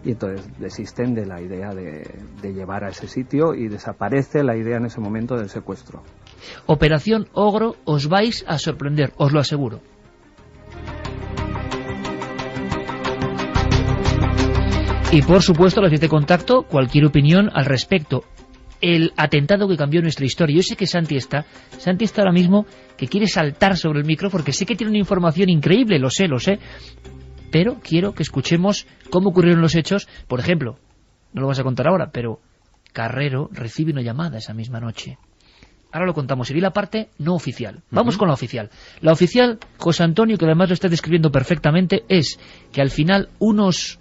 y entonces desisten de la idea de llevar a ese sitio, y desaparece la idea en ese momento del secuestro. Operación Ogro, os vais a sorprender, os lo aseguro. Y por supuesto, las vías de contacto, cualquier opinión al respecto. El atentado que cambió nuestra historia. Yo sé que Santi está ahora mismo que quiere saltar sobre el micro porque sé que tiene una información increíble, lo sé, pero quiero que escuchemos cómo ocurrieron los hechos. Por ejemplo, no lo vas a contar ahora, pero Carrero recibe una llamada esa misma noche. Ahora lo contamos, sería la parte no oficial. Vamos con la oficial. La oficial, José Antonio, que además lo está describiendo perfectamente, es que al final unos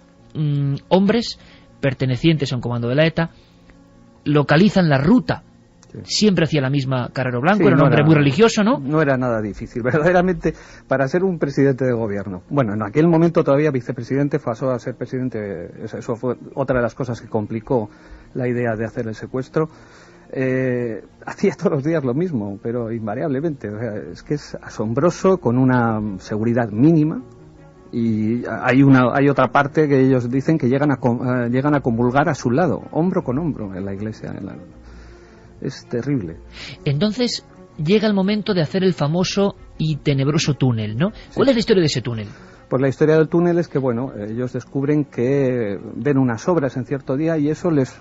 hombres pertenecientes a un comando de la ETA localizan la ruta. Siempre hacía la misma Carrero Blanco, era un hombre muy religioso, ¿no? No era nada difícil, verdaderamente, para ser un presidente de gobierno. Bueno, en aquel momento todavía vicepresidente, pasó a ser presidente. Eso fue otra de las cosas que complicó la idea de hacer el secuestro. Hacía todos los días lo mismo, pero invariablemente. O sea, es que es asombroso, con una seguridad mínima. Y hay otra parte que ellos dicen que llegan a comulgar a su lado, hombro con hombro, en la iglesia. Es terrible. Entonces llega el momento de hacer el famoso y tenebroso túnel, ¿no? ¿Cuál es la historia de ese túnel? Pues la historia del túnel es que, bueno, ellos descubren que ven unas obras en cierto día y eso les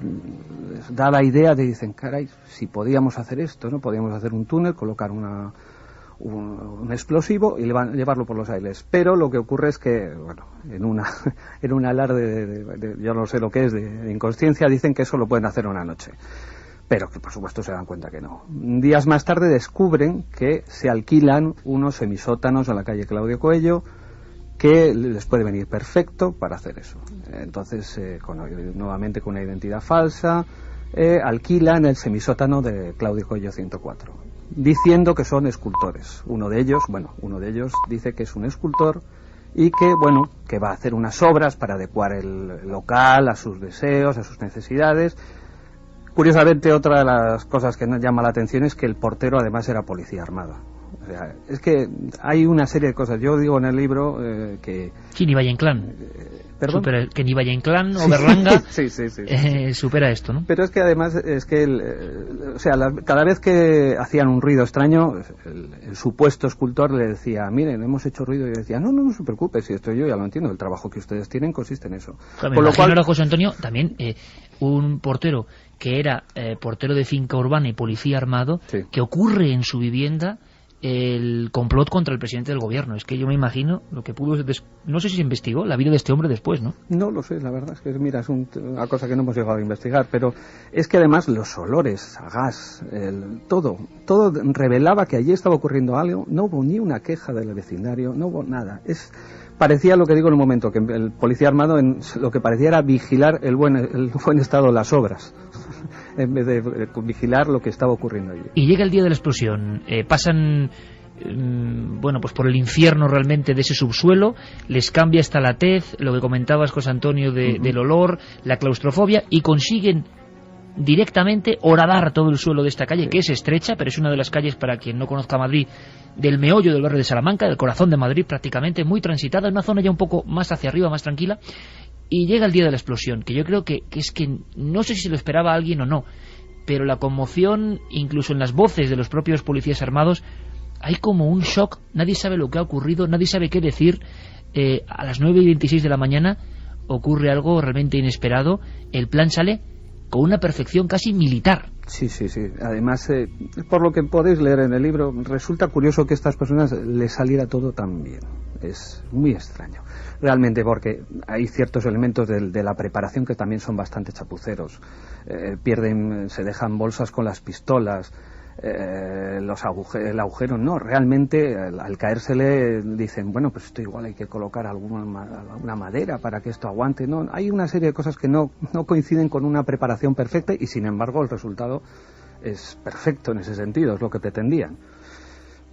da la idea de, dicen, caray, si podíamos hacer esto, ¿no? Podíamos hacer un túnel, colocar un explosivo y llevarlo por los aires. Pero lo que ocurre es que, bueno, en un alarde de yo no sé lo que es, de inconsciencia, dicen que eso lo pueden hacer una noche. Pero que por supuesto se dan cuenta que no. Días más tarde descubren que se alquilan unos semisótanos en la calle Claudio Coello, que les puede venir perfecto para hacer eso. Entonces, nuevamente con una identidad falsa, alquilan el semisótano de Claudio Coello 104, diciendo que son escultores. Uno de ellos dice que es un escultor y que, bueno, que va a hacer unas obras para adecuar el local a sus deseos, a sus necesidades. Curiosamente, otra de las cosas que nos llama la atención es que el portero además era policía armada. O sea, es que hay una serie de cosas. Yo digo en el libro que... Sí, ni Valle Inclán. ¿Perdón? Que ni Valle Inclán o Berlanga sí. supera esto, ¿no? Pero es que además es que cada vez que hacían un ruido extraño, el supuesto escultor le decía, miren, hemos hecho ruido, y decía, no se preocupe, si esto yo ya lo entiendo, el trabajo que ustedes tienen consiste en eso. Por lo cual, José Antonio, también un portero que era portero de finca urbana y policía armado, que ocurre en su vivienda el complot contra el presidente del gobierno. Es que yo me imagino lo que pudo... No sé si se investigó la vida de este hombre después, ¿no? No lo sé, la verdad es que, mira, es una cosa que no hemos llegado a investigar, pero es que además los olores a gas, todo revelaba que allí estaba ocurriendo algo. No hubo ni una queja del vecindario, no hubo nada. Parecía lo que digo en un momento, que el policía armado lo que parecía era vigilar el buen estado de las obras, en vez de vigilar lo que estaba ocurriendo allí. Y llega el día de la explosión, pasan pues por el infierno realmente de ese subsuelo, les cambia hasta la tez, lo que comentabas, José Antonio, del olor, la claustrofobia, y consiguen directamente horadar todo el suelo de esta calle, que es estrecha, pero es una de las calles, para quien no conozca Madrid, del meollo del barrio de Salamanca, del corazón de Madrid prácticamente, muy transitada, en una zona ya un poco más hacia arriba, más tranquila, y llega el día de la explosión, que yo creo que es que no sé si se lo esperaba alguien o no, pero la conmoción, incluso en las voces de los propios policías armados, hay como un shock, nadie sabe lo que ha ocurrido, nadie sabe qué decir. A las 9:26 de la mañana ocurre algo realmente inesperado, el plan sale con una perfección casi militar. Sí. Además, por lo que podéis leer en el libro, resulta curioso que a estas personas les saliera todo tan bien. Es muy extraño, realmente, porque hay ciertos elementos de la preparación que también son bastante chapuceros. Se dejan bolsas con las pistolas, el agujero, no, realmente al caérsele dicen, bueno, pues esto igual hay que colocar alguna madera para que esto aguante. No, hay una serie de cosas que no coinciden con una preparación perfecta, y sin embargo el resultado es perfecto en ese sentido, es lo que pretendían.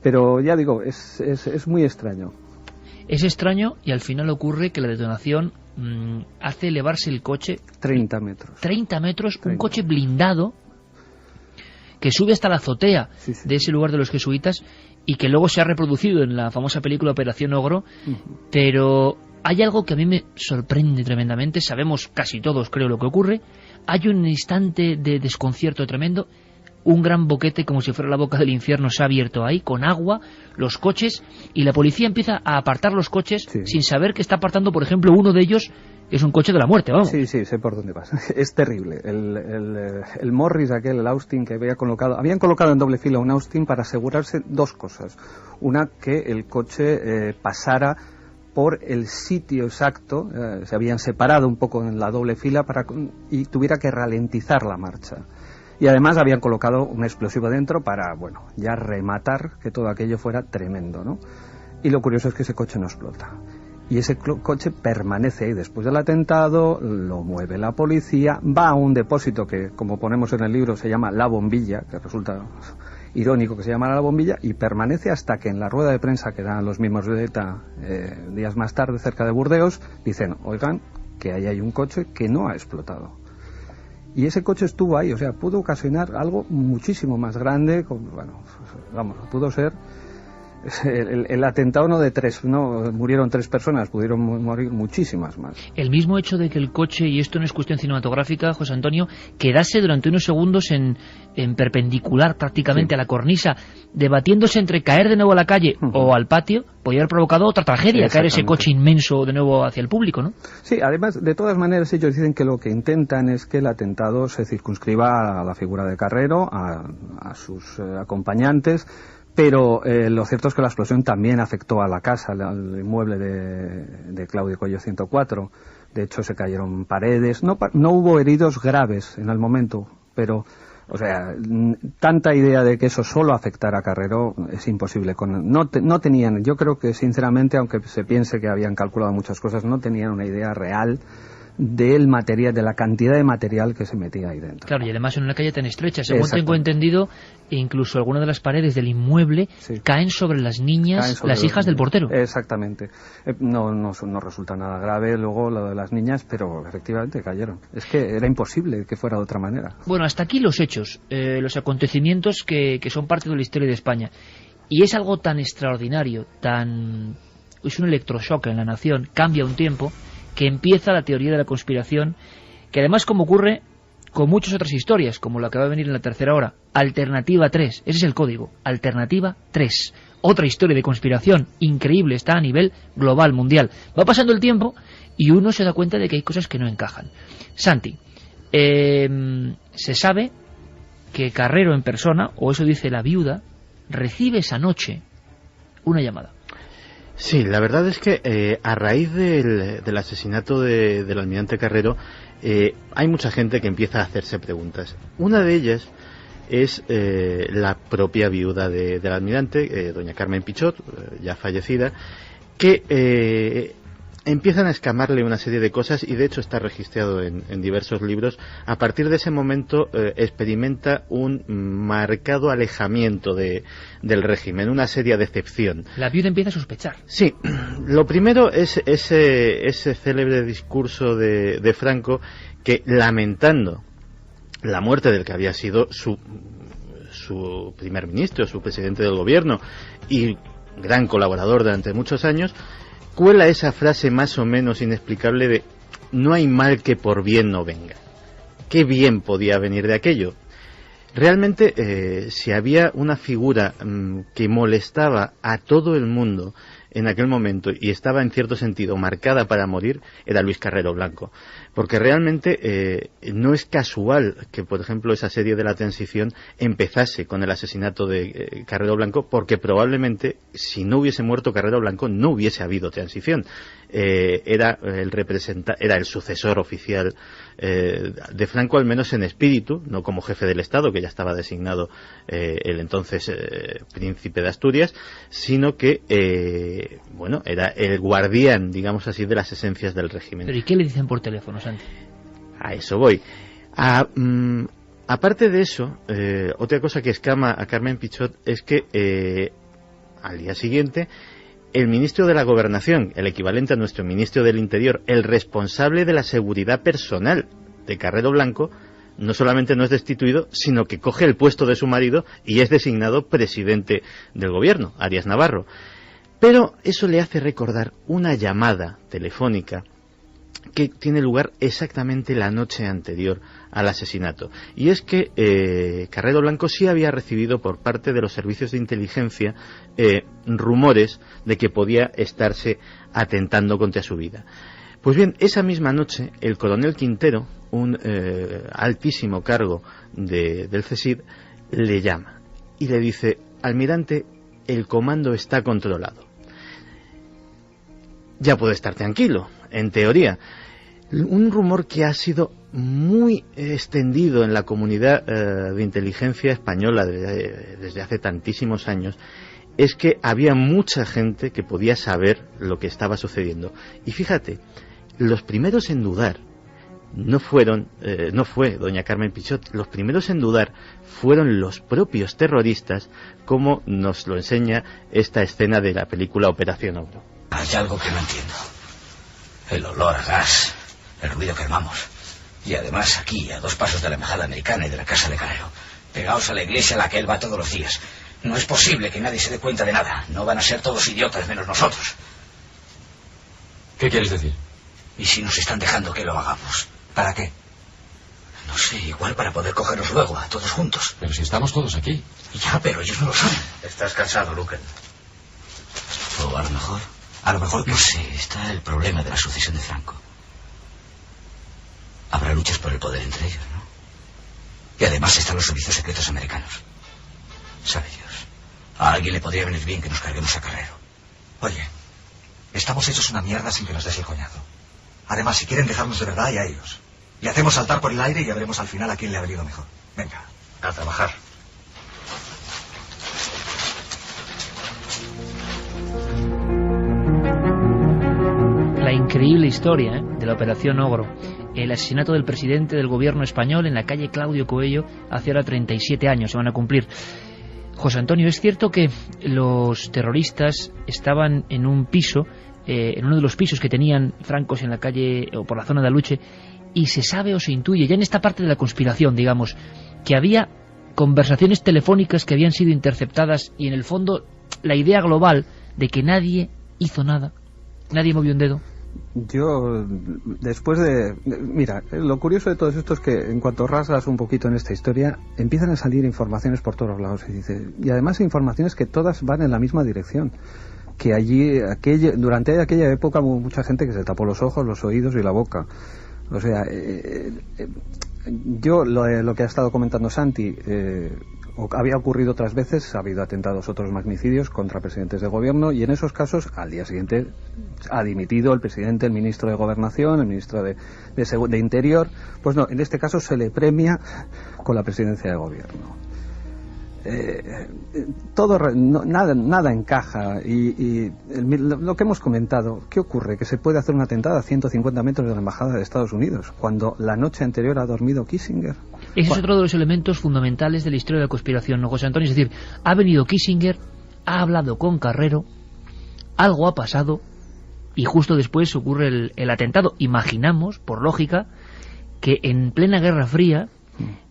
Pero ya digo, es muy extraño. Es extraño, y al final ocurre que la detonación hace elevarse el coche 30 metros. 30 metros, un coche blindado que sube hasta la azotea de ese lugar de los jesuitas, y que luego se ha reproducido en la famosa película Operación Ogro. Pero hay algo que a mí me sorprende tremendamente. Sabemos casi todos, creo, lo que ocurre. Hay un instante de desconcierto tremendo. un gran boquete como si fuera la boca del infierno se ha abierto ahí, con agua, los coches, y la policía empieza a apartar los coches sin saber que está apartando, por ejemplo, uno de ellos es un coche de la muerte, vamos. Sí, sé por dónde vas. Es terrible. El Morris aquel, el Austin que habían colocado en doble fila un Austin para asegurarse dos cosas. Una, que el coche pasara por el sitio exacto, se habían separado un poco en la doble fila y tuviera que ralentizar la marcha. Y además habían colocado un explosivo dentro para, ya rematar que todo aquello fuera tremendo, ¿no? Y lo curioso es que ese coche no explota. Y ese coche permanece ahí después del atentado, lo mueve la policía, va a un depósito que, como ponemos en el libro, se llama La Bombilla, que resulta irónico que se llama La Bombilla, y permanece hasta que en la rueda de prensa que dan los mismos de ETA días más tarde cerca de Burdeos, dicen, oigan, que ahí hay un coche que no ha explotado. Y ese coche estuvo ahí, o sea, pudo ocasionar algo muchísimo más grande, pudo ser el atentado murieron 3 personas, pudieron morir muchísimas más. El mismo hecho de que el coche, y esto no es cuestión cinematográfica, José Antonio, quedase durante unos segundos en perpendicular prácticamente a la cornisa, debatiéndose entre caer de nuevo a la calle o al patio, podría haber provocado otra tragedia, caer ese coche inmenso de nuevo hacia el público, ¿no? Sí, además, de todas maneras, ellos dicen que lo que intentan es que el atentado se circunscriba a la figura de Carrero, a sus acompañantes. Pero lo cierto es que la explosión también afectó a la casa, al inmueble de Claudio Coello 104. De hecho, se cayeron paredes. No hubo heridos graves en el momento, pero, tanta idea de que eso solo afectara a Carrero es imposible. No tenían, yo creo que sinceramente, aunque se piense que habían calculado muchas cosas, no tenían una idea real del material, de la cantidad de material que se metía ahí dentro. Claro, y además en una calle tan estrecha, según tengo entendido, incluso algunas de las paredes del inmueble caen sobre las niñas, las hijas del portero. Exactamente. No resulta nada grave luego lo de las niñas, pero efectivamente cayeron. Es que era imposible que fuera de otra manera. Bueno, hasta aquí los hechos, los acontecimientos que son parte de la historia de España. Y es algo tan extraordinario, es un electroshock en la nación, cambia un tiempo, que empieza la teoría de la conspiración, que además, como ocurre con muchas otras historias, como la que va a venir en la tercera hora, Alternativa 3, ese es el código, Alternativa 3, otra historia de conspiración increíble, está a nivel global, mundial. Va pasando el tiempo y uno se da cuenta de que hay cosas que no encajan. Santi, se sabe que Carrero en persona, o eso dice la viuda, recibe esa noche una llamada. Sí, la verdad es que a raíz del asesinato del almirante Carrero hay mucha gente que empieza a hacerse preguntas. Una de ellas es la propia viuda del almirante, doña Carmen Pichot, ya fallecida, que empiezan a escamarle una serie de cosas, y de hecho está registrado en diversos libros. A partir de ese momento experimenta un marcado alejamiento del régimen, una seria decepción. La viuda empieza a sospechar. Sí, lo primero es ese célebre discurso de Franco, que, lamentando la muerte del que había sido su primer ministro, su presidente del gobierno y gran colaborador durante muchos años, cuela esa frase más o menos inexplicable de no hay mal que por bien no venga. ¿Qué bien podía venir de aquello? Realmente, si había una figura que molestaba a todo el mundo en aquel momento y estaba en cierto sentido marcada para morir, era Luis Carrero Blanco. Porque realmente no es casual que, por ejemplo, esa serie de la transición empezase con el asesinato de Carrero Blanco, porque probablemente si no hubiese muerto Carrero Blanco no hubiese habido transición. Era el sucesor oficial de Franco, al menos en espíritu, no como jefe del Estado, que ya estaba designado el entonces príncipe de Asturias, sino que era el guardián, digamos así, de las esencias del régimen. ¿Pero y qué le dicen por teléfono, Santi? A eso voy. Aparte de eso, otra cosa que escama a Carmen Pichot es que al día siguiente el ministro de la Gobernación, el equivalente a nuestro ministro del Interior, el responsable de la seguridad personal de Carrero Blanco, no solamente no es destituido, sino que coge el puesto de su marido y es designado presidente del gobierno, Arias Navarro. Pero eso le hace recordar una llamada telefónica que tiene lugar exactamente la noche anterior al asesinato. Y es que Carrero Blanco sí había recibido por parte de los servicios de inteligencia rumores de que podía estarse atentando contra su vida. Pues bien, esa misma noche el coronel Quintero, un altísimo cargo del CSID, le llama y le dice: almirante, el comando está controlado. Ya puede estar tranquilo, en teoría. Un rumor que ha sido muy extendido en la comunidad de inteligencia española desde hace tantísimos años es que había mucha gente que podía saber lo que estaba sucediendo. Y fíjate, los primeros en dudar no fue doña Carmen Pichot, los primeros en dudar fueron los propios terroristas, como nos lo enseña esta escena de la película Operación Ogro. Hay algo que no entiendo. El olor a gas, el ruido que armamos. Y además aquí, a 2 pasos de la embajada americana y de la casa de Carrero, pegados a la iglesia a la que él va todos los días. No es posible que nadie se dé cuenta de nada. No van a ser todos idiotas menos nosotros. ¿Qué quieres decir? ¿Y si nos están dejando que lo hagamos? ¿Para qué? No sé, igual para poder cogernos luego a todos juntos. Pero si estamos todos aquí. Ya, pero ellos no lo saben. Estás cansado, Luken. O a lo mejor, no sé, está el problema de la sucesión de Franco. Habrá luchas por el poder entre ellos, ¿no? Y además están los servicios secretos americanos. Sabe Dios, a alguien le podría venir bien que nos carguemos a Carrero. Oye, estamos hechos una mierda sin que nos des el coñazo. Además, si quieren dejarnos de verdad, y a ellos. Le hacemos saltar por el aire y ya veremos al final a quién le ha venido mejor. Venga, a trabajar. La increíble historia de la Operación Ogro, el asesinato del presidente del gobierno español en la calle Claudio Coello hace ahora 37 años, se van a cumplir. José Antonio, es cierto que los terroristas estaban en un piso, en uno de los pisos que tenían francos en la calle o por la zona de Aluche, y se sabe o se intuye, ya en esta parte de la conspiración, digamos, que había conversaciones telefónicas que habían sido interceptadas y en el fondo la idea global de que nadie hizo nada, nadie movió un dedo. Yo, después de... Mira, lo curioso de todo esto es que en cuanto rasgas un poquito en esta historia, empiezan a salir informaciones por todos lados. Y además informaciones que todas van en la misma dirección. Que allí, durante aquella época hubo mucha gente que se tapó los ojos, los oídos y la boca. O sea, yo lo que ha estado comentando Santi... había ocurrido otras veces, ha habido atentados, otros magnicidios contra presidentes de gobierno, y en esos casos al día siguiente ha dimitido el presidente, el ministro de Gobernación, el ministro de Interior. Pues no, en este caso se le premia con la presidencia de gobierno. Nada encaja y lo que hemos comentado, ¿qué ocurre? Que se puede hacer un atentado a 150 metros de la embajada de Estados Unidos cuando la noche anterior ha dormido Kissinger. Ese es otro de los elementos fundamentales de la historia de la conspiración, ¿no, José Antonio? Es decir, ha venido Kissinger, ha hablado con Carrero, algo ha pasado y justo después ocurre el atentado. Imaginamos, por lógica, que en plena Guerra Fría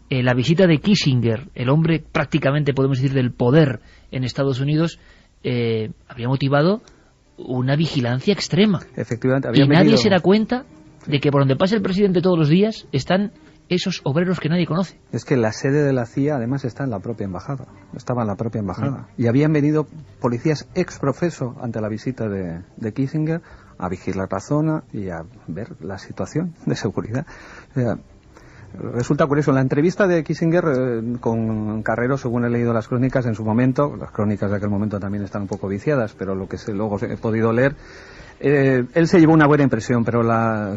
la visita de Kissinger, el hombre prácticamente, podemos decir, del poder en Estados Unidos, habría motivado una vigilancia extrema. Efectivamente, y nadie se da cuenta de que por donde pasa el presidente todos los días están esos obreros que nadie conoce. Es que la sede de la CIA además está en la propia embajada, estaba en la propia embajada. Y habían venido policías ex profeso ante la visita de Kissinger a vigilar la zona y a ver la situación de seguridad. O sea, resulta curioso, en la entrevista de Kissinger con Carrero, según he leído las crónicas en su momento, las crónicas de aquel momento también están un poco viciadas, pero lo que luego he podido leer, él se llevó una buena impresión, pero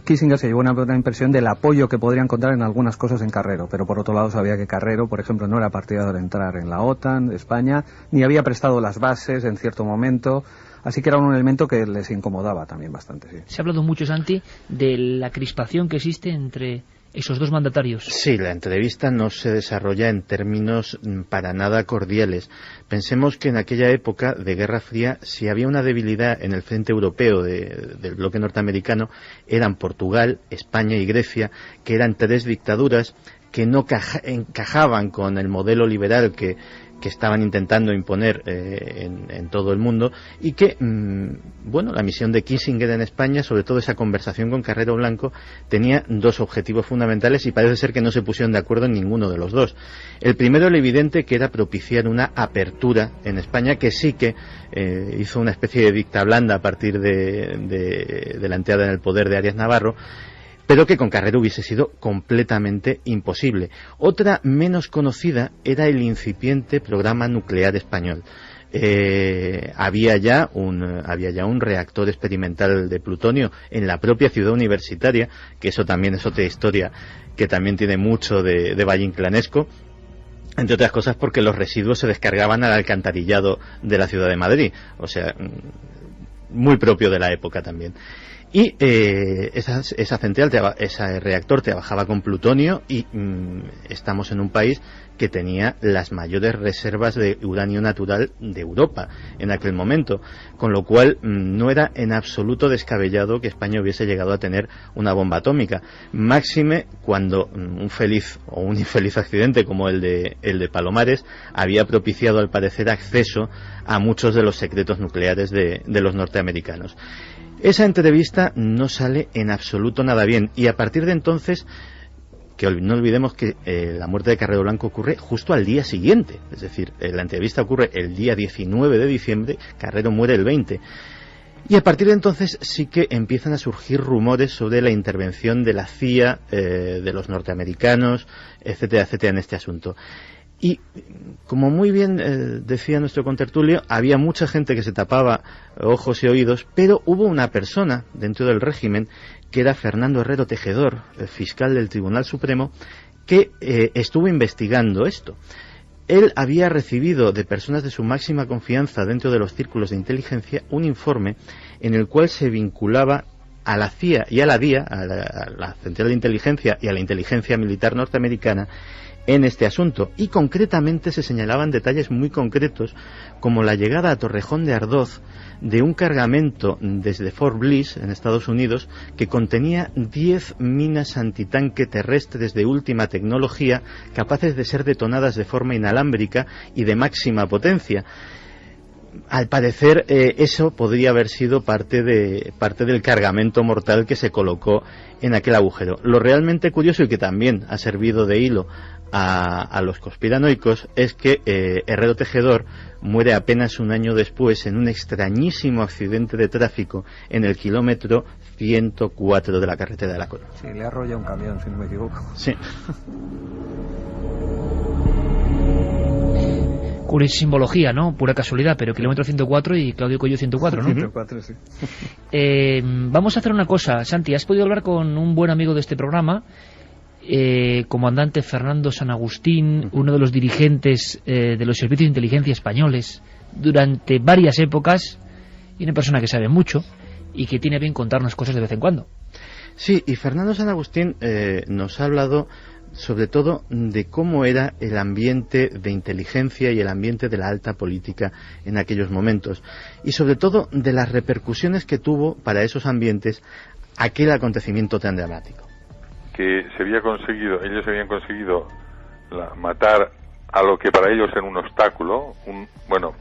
Kissinger se llevó una buena impresión del apoyo que podría encontrar en algunas cosas en Carrero, pero por otro lado sabía que Carrero, por ejemplo, no era partidario de entrar en la OTAN, España, ni había prestado las bases en cierto momento. Así que era un elemento que les incomodaba también bastante. Sí. Se ha hablado mucho, Santi, de la crispación que existe entre esos dos mandatarios. Sí, la entrevista no se desarrolla en términos para nada cordiales. Pensemos que en aquella época de Guerra Fría, si había una debilidad en el frente europeo del bloque norteamericano, eran Portugal, España y Grecia, que eran tres dictaduras que no encajaban con el modelo liberal que que estaban intentando imponer en todo el mundo, y que, bueno, la misión de Kissinger en España, sobre todo esa conversación con Carrero Blanco, tenía dos objetivos fundamentales y parece ser que no se pusieron de acuerdo en ninguno de los dos. El primero, el evidente, que era propiciar una apertura en España, que sí que hizo una especie de dicta blanda a partir de la entrada en el poder de Arias Navarro, pero que con Carrero hubiese sido completamente imposible. Otra menos conocida era el incipiente programa nuclear español. Había ya un reactor experimental de plutonio en la propia ciudad universitaria, que eso también es otra historia que también tiene mucho de valle inclanesco, entre otras cosas porque los residuos se descargaban al alcantarillado de la ciudad de Madrid, o sea, muy propio de la época también. Y esa central, ese reactor trabajaba con plutonio y estamos en un país que tenía las mayores reservas de uranio natural de Europa en aquel momento, con lo cual no era en absoluto descabellado que España hubiese llegado a tener una bomba atómica, máxime cuando un feliz o un infeliz accidente como el de Palomares había propiciado al parecer acceso a muchos de los secretos nucleares de los norteamericanos. Esa entrevista no sale en absoluto nada bien, y a partir de entonces, que no olvidemos que la muerte de Carrero Blanco ocurre justo al día siguiente, es decir, la entrevista ocurre el día 19 de diciembre, Carrero muere el 20, y a partir de entonces sí que empiezan a surgir rumores sobre la intervención de la CIA, de los norteamericanos, etcétera, etcétera, en este asunto. Y, como muy bien decía nuestro contertulio, había mucha gente que se tapaba ojos y oídos, pero hubo una persona dentro del régimen, que era Fernando Herrero Tejedor, el fiscal del Tribunal Supremo, que estuvo investigando esto. Él había recibido de personas de su máxima confianza dentro de los círculos de inteligencia un informe en el cual se vinculaba a la CIA y a la DIA, a la Central de Inteligencia y a la inteligencia militar norteamericana, en este asunto, y concretamente se señalaban detalles muy concretos, como la llegada a Torrejón de Ardoz de un cargamento desde Fort Bliss, en Estados Unidos, que contenía 10 minas antitanque terrestres de última tecnología, capaces de ser detonadas de forma inalámbrica y de máxima potencia. Al parecer eso podría haber sido parte del cargamento mortal que se colocó en aquel agujero. Lo realmente curioso, y que también ha servido de hilo a los conspiranoicos, es que Herrero Tejedor muere apenas un año después en un extrañísimo accidente de tráfico en el kilómetro 104 de la carretera de la Corona. Sí, le arrolla un camión, si no me equivoco. Sí. Curiosa simbología, ¿no? Pura casualidad, pero kilómetro 104 y Claudio Coello 104, ¿no? 104, sí. Vamos a hacer una cosa, Santi. Has podido hablar con un buen amigo de este programa, comandante Fernando San Agustín, uno de los dirigentes de los servicios de inteligencia españoles durante varias épocas, y una persona que sabe mucho y que tiene bien contarnos cosas de vez en cuando. Sí, y Fernando San Agustín nos ha hablado sobre todo de cómo era el ambiente de inteligencia y el ambiente de la alta política en aquellos momentos, y sobre todo de las repercusiones que tuvo para esos ambientes aquel acontecimiento tan dramático. Que ellos habían conseguido matar a lo que para ellos era un obstáculo,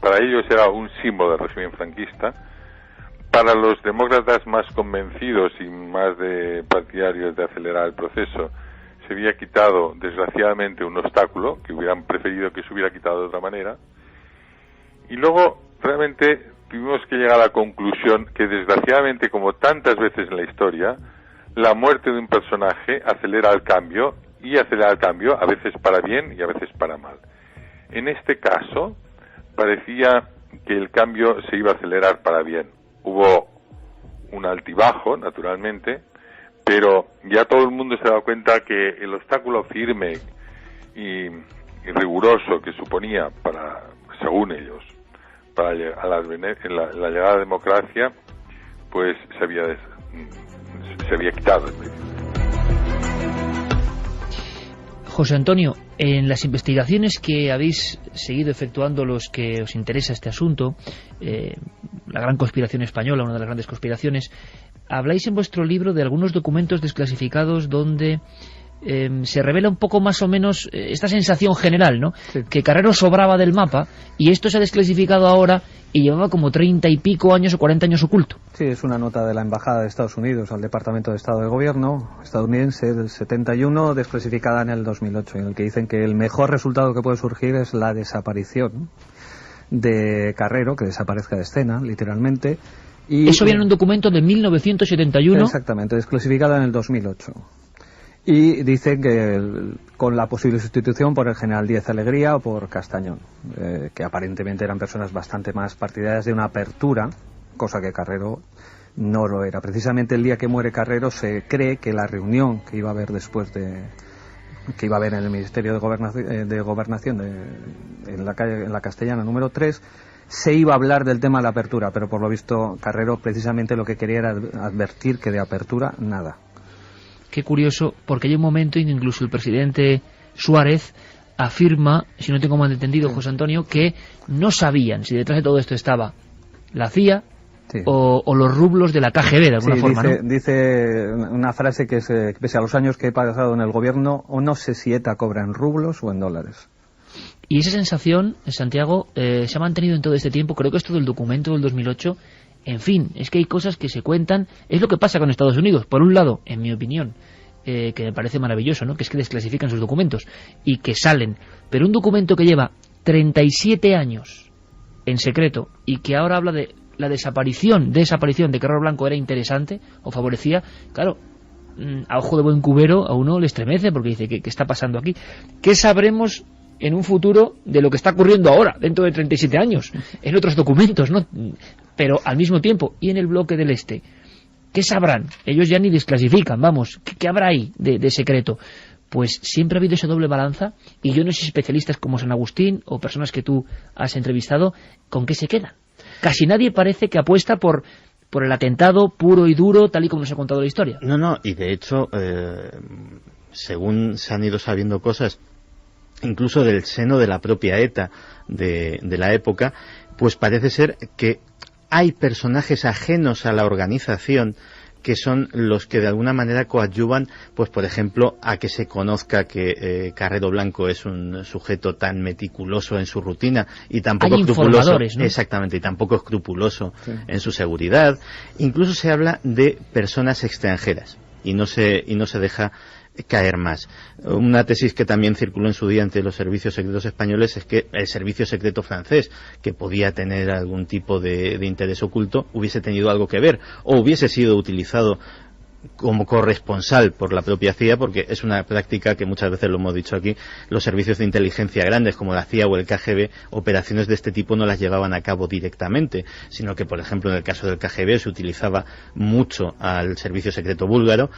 para ellos era un símbolo del régimen franquista. Para los demócratas más convencidos y más partidarios de acelerar el proceso, se había quitado, desgraciadamente, un obstáculo que hubieran preferido que se hubiera quitado de otra manera. Y luego, realmente, tuvimos que llegar a la conclusión que, desgraciadamente, como tantas veces en la historia, la muerte de un personaje acelera el cambio, y acelera el cambio a veces para bien y a veces para mal. En este caso, parecía que el cambio se iba a acelerar para bien. Hubo un altibajo, naturalmente, pero ya todo el mundo se ha dado cuenta que el obstáculo firme y riguroso que suponía según ellos, para la llegada de la democracia, pues se había quitado. José Antonio, en las investigaciones que habéis seguido efectuando, los que os interesa este asunto, la gran conspiración española, una de las grandes conspiraciones, habláis en vuestro libro de algunos documentos desclasificados donde se revela un poco más o menos esta sensación general, ¿no? Sí. Que Carrero sobraba del mapa y esto se ha desclasificado ahora y llevaba como 30 y pico años o 40 años oculto. Sí, es una nota de la Embajada de Estados Unidos al Departamento de Estado de Gobierno estadounidense del 71, desclasificada en el 2008, en el que dicen que el mejor resultado que puede surgir es la desaparición de Carrero, que desaparezca de escena, literalmente. Y eso viene en un documento de 1971. Exactamente, desclasificado en el 2008. Y dicen que con la posible sustitución por el general Díaz Alegría o por Castañón, que aparentemente eran personas bastante más partidarias de una apertura, cosa que Carrero no lo era. Precisamente el día que muere Carrero se cree que la reunión que iba a haber después que iba a haber en el Ministerio de Gobernación en la Castellana número 3, se iba a hablar del tema de la apertura, pero por lo visto Carrero precisamente lo que quería era advertir que de apertura nada. Qué curioso, porque hay un momento en que incluso el presidente Suárez afirma, si no tengo mal entendido, José Antonio, que no sabían si detrás de todo esto estaba la CIA o los rublos de la KGB, de alguna forma, dice, ¿no? Dice una frase que es, pese a los años que he pasado en el gobierno, o no sé si ETA cobra en rublos o en dólares. Y esa sensación, Santiago, se ha mantenido en todo este tiempo. Creo que esto del documento del 2008... En fin, es que hay cosas que se cuentan. Es lo que pasa con Estados Unidos. Por un lado, en mi opinión, que me parece maravilloso, ¿no? Que es que desclasifican sus documentos y que salen. Pero un documento que lleva 37 años en secreto y que ahora habla de la desaparición de Carrero Blanco era interesante o favorecía, claro, a ojo de buen cubero a uno le estremece porque dice, ¿qué está pasando aquí? ¿Qué sabremos en un futuro de lo que está ocurriendo ahora, dentro de 37 años, en otros documentos, ¿no? Pero al mismo tiempo, y en el bloque del Este, ¿qué sabrán? Ellos ya ni desclasifican, vamos, ¿qué habrá ahí de secreto? Pues siempre ha habido esa doble balanza, y yo no sé si especialistas como San Agustín, o personas que tú has entrevistado, ¿con qué se quedan? Casi nadie parece que apuesta por el atentado puro y duro, tal y como nos ha contado la historia. No, y de hecho, según se han ido sabiendo cosas, incluso del seno de la propia ETA de la época, pues parece ser que hay personajes ajenos a la organización que son los que de alguna manera coadyuvan, pues por ejemplo, a que se conozca que Carrero Blanco es un sujeto tan meticuloso en su rutina y tan poco escrupuloso, ¿no? Exactamente, y tan poco escrupuloso en su seguridad. Incluso se habla de personas extranjeras y no se deja caer más. Una tesis que también circuló en su día entre los servicios secretos españoles es que el servicio secreto francés, que podía tener algún tipo de interés oculto, hubiese tenido algo que ver o hubiese sido utilizado como corresponsal por la propia CIA, porque es una práctica que muchas veces lo hemos dicho aquí, los servicios de inteligencia grandes como la CIA o el KGB, operaciones de este tipo no las llevaban a cabo directamente, sino que por ejemplo en el caso del KGB se utilizaba mucho al servicio secreto búlgaro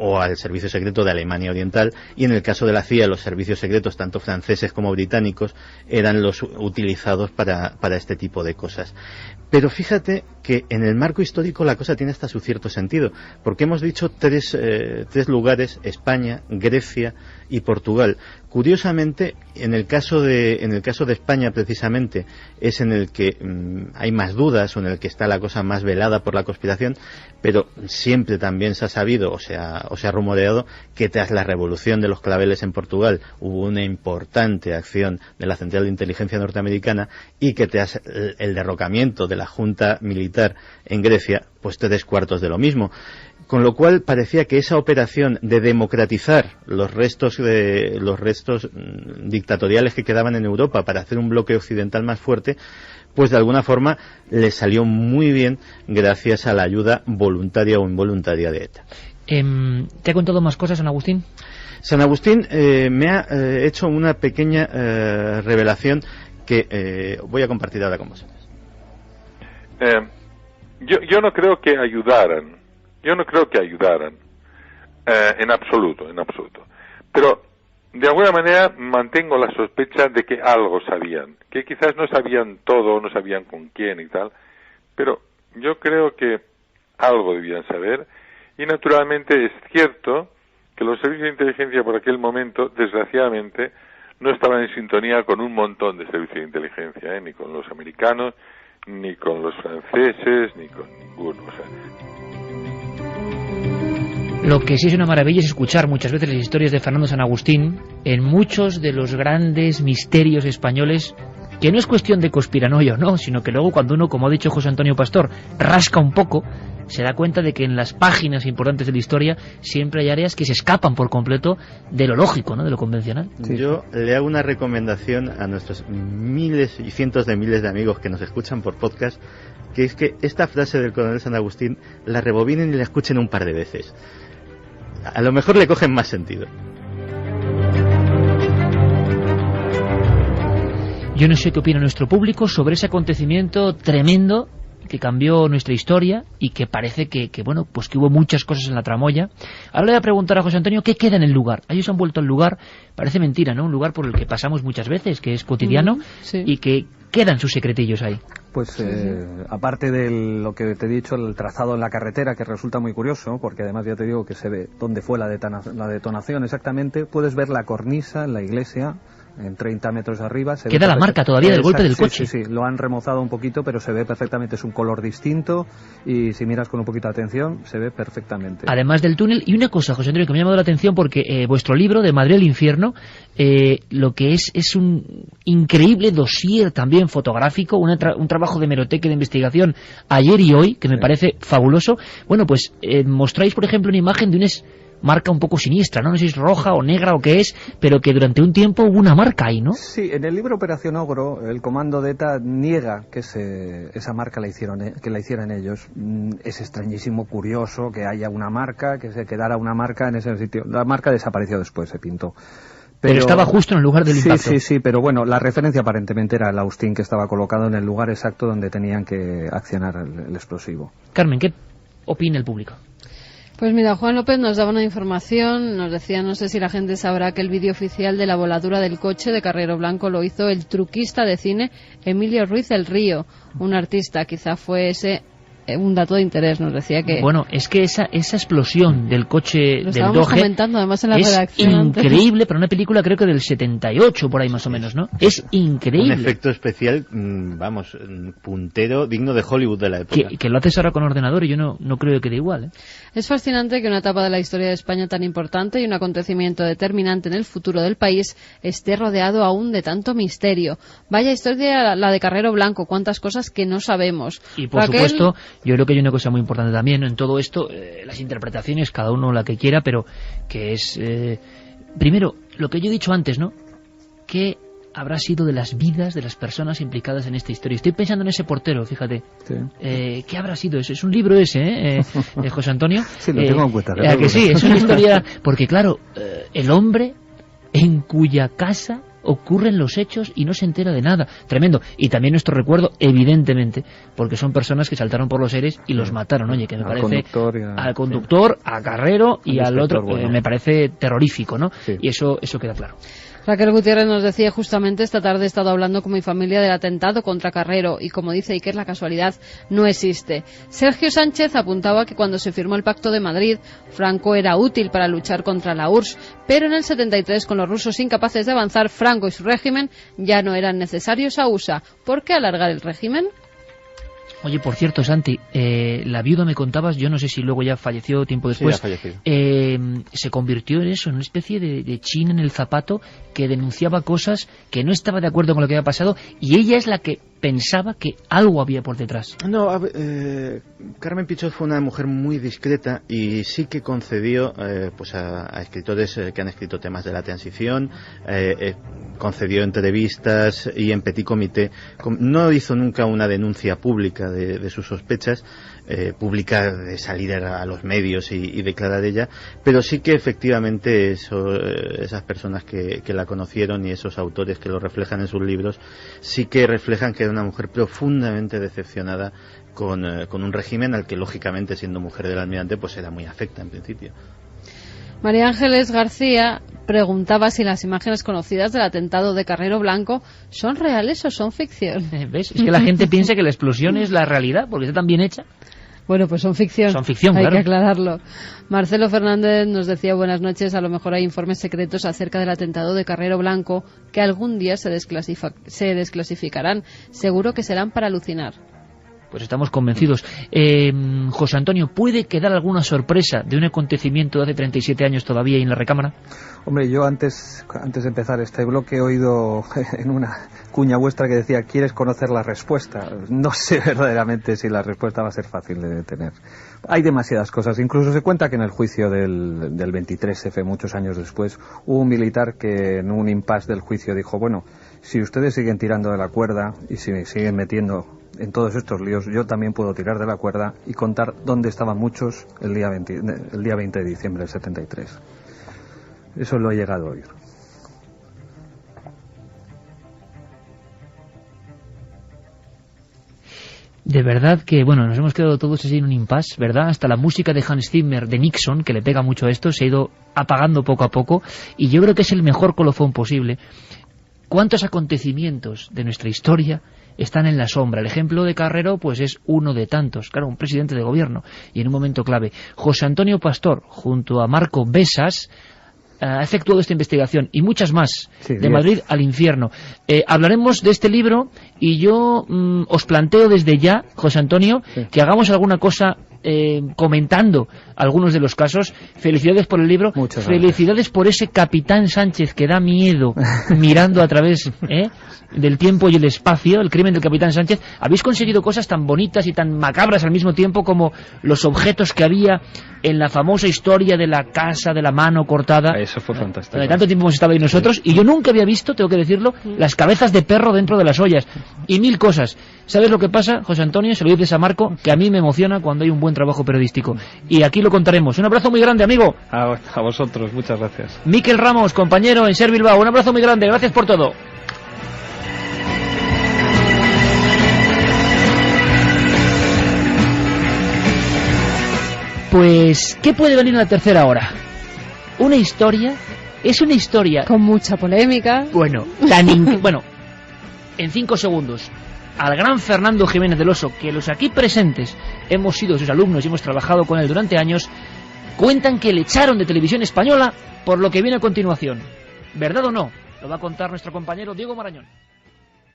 o al servicio secreto de Alemania Oriental, y en el caso de la CIA los servicios secretos tanto franceses como británicos eran los utilizados para este tipo de cosas. Pero fíjate que en el marco histórico la cosa tiene hasta su cierto sentido, porque hemos dicho tres lugares: España, Grecia y Portugal. Curiosamente, en el caso de España precisamente es en el que hay más dudas o en el que está la cosa más velada por la conspiración, pero siempre también se ha sabido o se ha rumoreado que tras la revolución de los claveles en Portugal hubo una importante acción de la Central de Inteligencia norteamericana y que tras el derrocamiento de la Junta Militar en Grecia, pues 3/4 de lo mismo. Con lo cual parecía que esa operación de democratizar los restos dictatoriales que quedaban en Europa para hacer un bloque occidental más fuerte, pues de alguna forma le salió muy bien gracias a la ayuda voluntaria o involuntaria de ETA. ¿Te ha contado más cosas, San Agustín? San Agustín me ha hecho una pequeña revelación que voy a compartir ahora con vosotros. Yo no creo que ayudaran. Yo no creo que ayudaran en absoluto. Pero de alguna manera mantengo la sospecha de que algo sabían, que quizás no sabían todo, no sabían con quién y tal, pero yo creo que algo debían saber. Y naturalmente es cierto que los servicios de inteligencia por aquel momento, desgraciadamente, no estaban en sintonía con un montón de servicios de inteligencia, ni con los americanos, ni con los franceses, ni con ninguno. O sea, Lo que sí es una maravilla es escuchar muchas veces las historias de Fernando San Agustín en muchos de los grandes misterios españoles, que no es cuestión de conspiranoia, no, sino que luego cuando uno, como ha dicho José Antonio Pastor, rasca un poco, se da cuenta de que en las páginas importantes de la historia siempre hay áreas que se escapan por completo de lo lógico, ¿no?, de lo convencional. Sí. Yo le hago una recomendación a nuestros miles y cientos de miles de amigos que nos escuchan por podcast, que es que esta frase del coronel San Agustín la rebobinen y la escuchen un par de veces. A lo mejor le cogen más sentido. Yo no sé qué opina nuestro público sobre ese acontecimiento tremendo que cambió nuestra historia y que parece que bueno, pues que hubo muchas cosas en la tramoya. Ahora le voy a preguntar a José Antonio qué queda en el lugar. Ellos han vuelto al lugar, parece mentira, ¿no? Un lugar por el que pasamos muchas veces, que es cotidiano, sí, y que quedan sus secretillos ahí. Pues aparte de lo que te he dicho, el trazado en la carretera, que resulta muy curioso, porque además ya te digo que se ve dónde fue la detonación exactamente, puedes ver la cornisa en la iglesia, en 30 metros arriba. Queda la marca todavía del golpe del coche. Sí, lo han remozado un poquito, pero se ve perfectamente, es un color distinto, y si miras con un poquito de atención, se ve perfectamente. Además del túnel, y una cosa, José Antonio, que me ha llamado la atención, porque vuestro libro, de Madrid al infierno, lo que es un increíble dossier también fotográfico, un trabajo de hemeroteca de investigación ayer y hoy, que me parece fabuloso. Bueno, pues mostráis, por ejemplo, una imagen de una marca un poco siniestra, ¿no? No sé si es roja o negra o qué es, pero que durante un tiempo hubo una marca ahí, ¿no? Sí, en el libro Operación Ogro, el comando de ETA niega que esa marca que la hicieran ellos. Es extrañísimo, curioso que haya una marca, que se quedara una marca en ese sitio. La marca desapareció después, se pintó. Pero estaba justo en el lugar del impacto. Sí, pero bueno, la referencia aparentemente era el Austin, que estaba colocado en el lugar exacto donde tenían que accionar el explosivo. Carmen, ¿qué opina el público? Pues mira, Juan López nos daba una información, nos decía, no sé si la gente sabrá que el vídeo oficial de la voladura del coche de Carrero Blanco lo hizo el truquista de cine Emilio Ruiz del Río, un artista, quizá fue ese un dato de interés, nos decía que... Bueno, es que esa explosión del coche del Doge comentando, además, en la es redacción increíble, para una película creo que del 78, por ahí más o menos, ¿no? Es increíble. Un efecto especial, vamos, puntero, digno de Hollywood de la época. Que lo haces ahora con ordenador y yo no creo que quede igual, ¿eh? Es fascinante que una etapa de la historia de España tan importante y un acontecimiento determinante en el futuro del país esté rodeado aún de tanto misterio. Vaya historia la de Carrero Blanco, cuántas cosas que no sabemos. Y por supuesto, yo creo que hay una cosa muy importante también en todo esto, las interpretaciones, cada uno la que quiera, pero que es, primero, lo que yo he dicho antes, ¿no? ¿Qué habrá sido de las vidas de las personas implicadas en esta historia? Estoy pensando en ese portero, fíjate. Sí. ¿Qué habrá sido eso? Es un libro ese, José Antonio. Sí, lo tengo en cuenta. Que sí, es una historia, porque claro, el hombre en cuya casa ocurren los hechos y no se entera de nada. Tremendo. Y también nuestro recuerdo, evidentemente, porque son personas que saltaron por los aires y los mataron. Oye, que me parece al conductor, a Carrero y al otro, me parece terrorífico, ¿no? Sí. Y eso queda claro. Raquel Gutiérrez nos decía justamente esta tarde he estado hablando con mi familia del atentado contra Carrero y como dice Iker, la casualidad no existe. Sergio Sánchez apuntaba que cuando se firmó el Pacto de Madrid, Franco era útil para luchar contra la URSS, pero en el 73, con los rusos incapaces de avanzar, Franco y su régimen ya no eran necesarios a USA. ¿Por qué alargar el régimen? Oye, por cierto, Santi, la viuda me contabas, yo no sé si luego ya falleció tiempo después, sí, ya falleció. Se convirtió en eso, en una especie de chin en el zapato que denunciaba cosas que no estaba de acuerdo con lo que había pasado y ella es la que pensaba que algo había por detrás. No, Carmen Pichot fue una mujer muy discreta y sí que concedió pues a escritores que han escrito temas de la transición, concedió entrevistas y en petit comité. No hizo nunca una denuncia pública de sus sospechas, pública de salir a los medios y declarar ella, pero sí que efectivamente esas personas que la conocieron y esos autores que lo reflejan en sus libros, sí que reflejan que era una mujer profundamente decepcionada con un régimen al que lógicamente, siendo mujer del almirante, pues era muy afecta en principio. María Ángeles García preguntaba si las imágenes conocidas del atentado de Carrero Blanco son reales o son ficción. ¿Ves? Es que la gente piensa que la explosión es la realidad, porque está tan bien hecha. Bueno, pues son ficción. Son ficción, hay claro. que aclararlo. Marcelo Fernández nos decía, buenas noches, a lo mejor hay informes secretos acerca del atentado de Carrero Blanco que algún día se desclasificarán. Seguro que serán para alucinar. Pues estamos convencidos. José Antonio, ¿puede quedar alguna sorpresa de un acontecimiento de hace 37 años todavía en la recámara? Hombre, yo antes de empezar este bloque he oído en una cuña vuestra que decía, ¿quieres conocer la respuesta? No sé verdaderamente si la respuesta va a ser fácil de tener. Hay demasiadas cosas. Incluso se cuenta que en el juicio del 23F, muchos años después, hubo un militar que en un impasse del juicio dijo, bueno, si ustedes siguen tirando de la cuerda y si me siguen metiendo en todos estos líos, yo también puedo tirar de la cuerda y contar dónde estaban muchos el día 20 de diciembre del 73. Eso lo he llegado a oír. De verdad que, bueno, nos hemos quedado todos así en un impasse, ¿verdad? Hasta la música de Hans Zimmer, de Nixon, que le pega mucho a esto, se ha ido apagando poco a poco, y yo creo que es el mejor colofón posible. ¿Cuántos acontecimientos de nuestra historia están en la sombra? El ejemplo de Carrero pues es uno de tantos, claro, un presidente de gobierno, y en un momento clave. José Antonio Pastor, junto a Marco Besas, ha efectuado esta investigación y muchas más, sí, de Madrid al infierno. Hablaremos de este libro y yo os planteo desde ya, José Antonio, sí, que hagamos alguna cosa comentando algunos de los casos. Felicidades por el libro. Muchas felicidades gracias por ese capitán Sánchez que da miedo mirando a través del tiempo y el espacio, el crimen del capitán Sánchez. Habéis conseguido cosas tan bonitas y tan macabras al mismo tiempo como los objetos que había en la famosa historia de la casa de la mano cortada. Eso fue fantástico. De tanto tiempo hemos estado ahí nosotros, sí, y yo nunca había visto, tengo que decirlo, las cabezas de perro dentro de las ollas y mil cosas. ¿Sabes lo que pasa, José Antonio? Se lo dices a Marco, que a mí me emociona cuando hay un buen trabajo periodístico. Y aquí lo contaremos. Un abrazo muy grande, amigo. A vosotros, muchas gracias. Miquel Ramos, compañero en Ser Bilbao. Un abrazo muy grande, gracias por todo. Pues, ¿qué puede venir en la tercera hora? Una historia, es una historia... Con mucha polémica. Bueno, bueno, en 5 segundos, al gran Fernando Jiménez del Oso, que los aquí presentes hemos sido sus alumnos y hemos trabajado con él durante años, cuentan que le echaron de Televisión Española por lo que viene a continuación. ¿Verdad o no? Lo va a contar nuestro compañero Diego Marañón.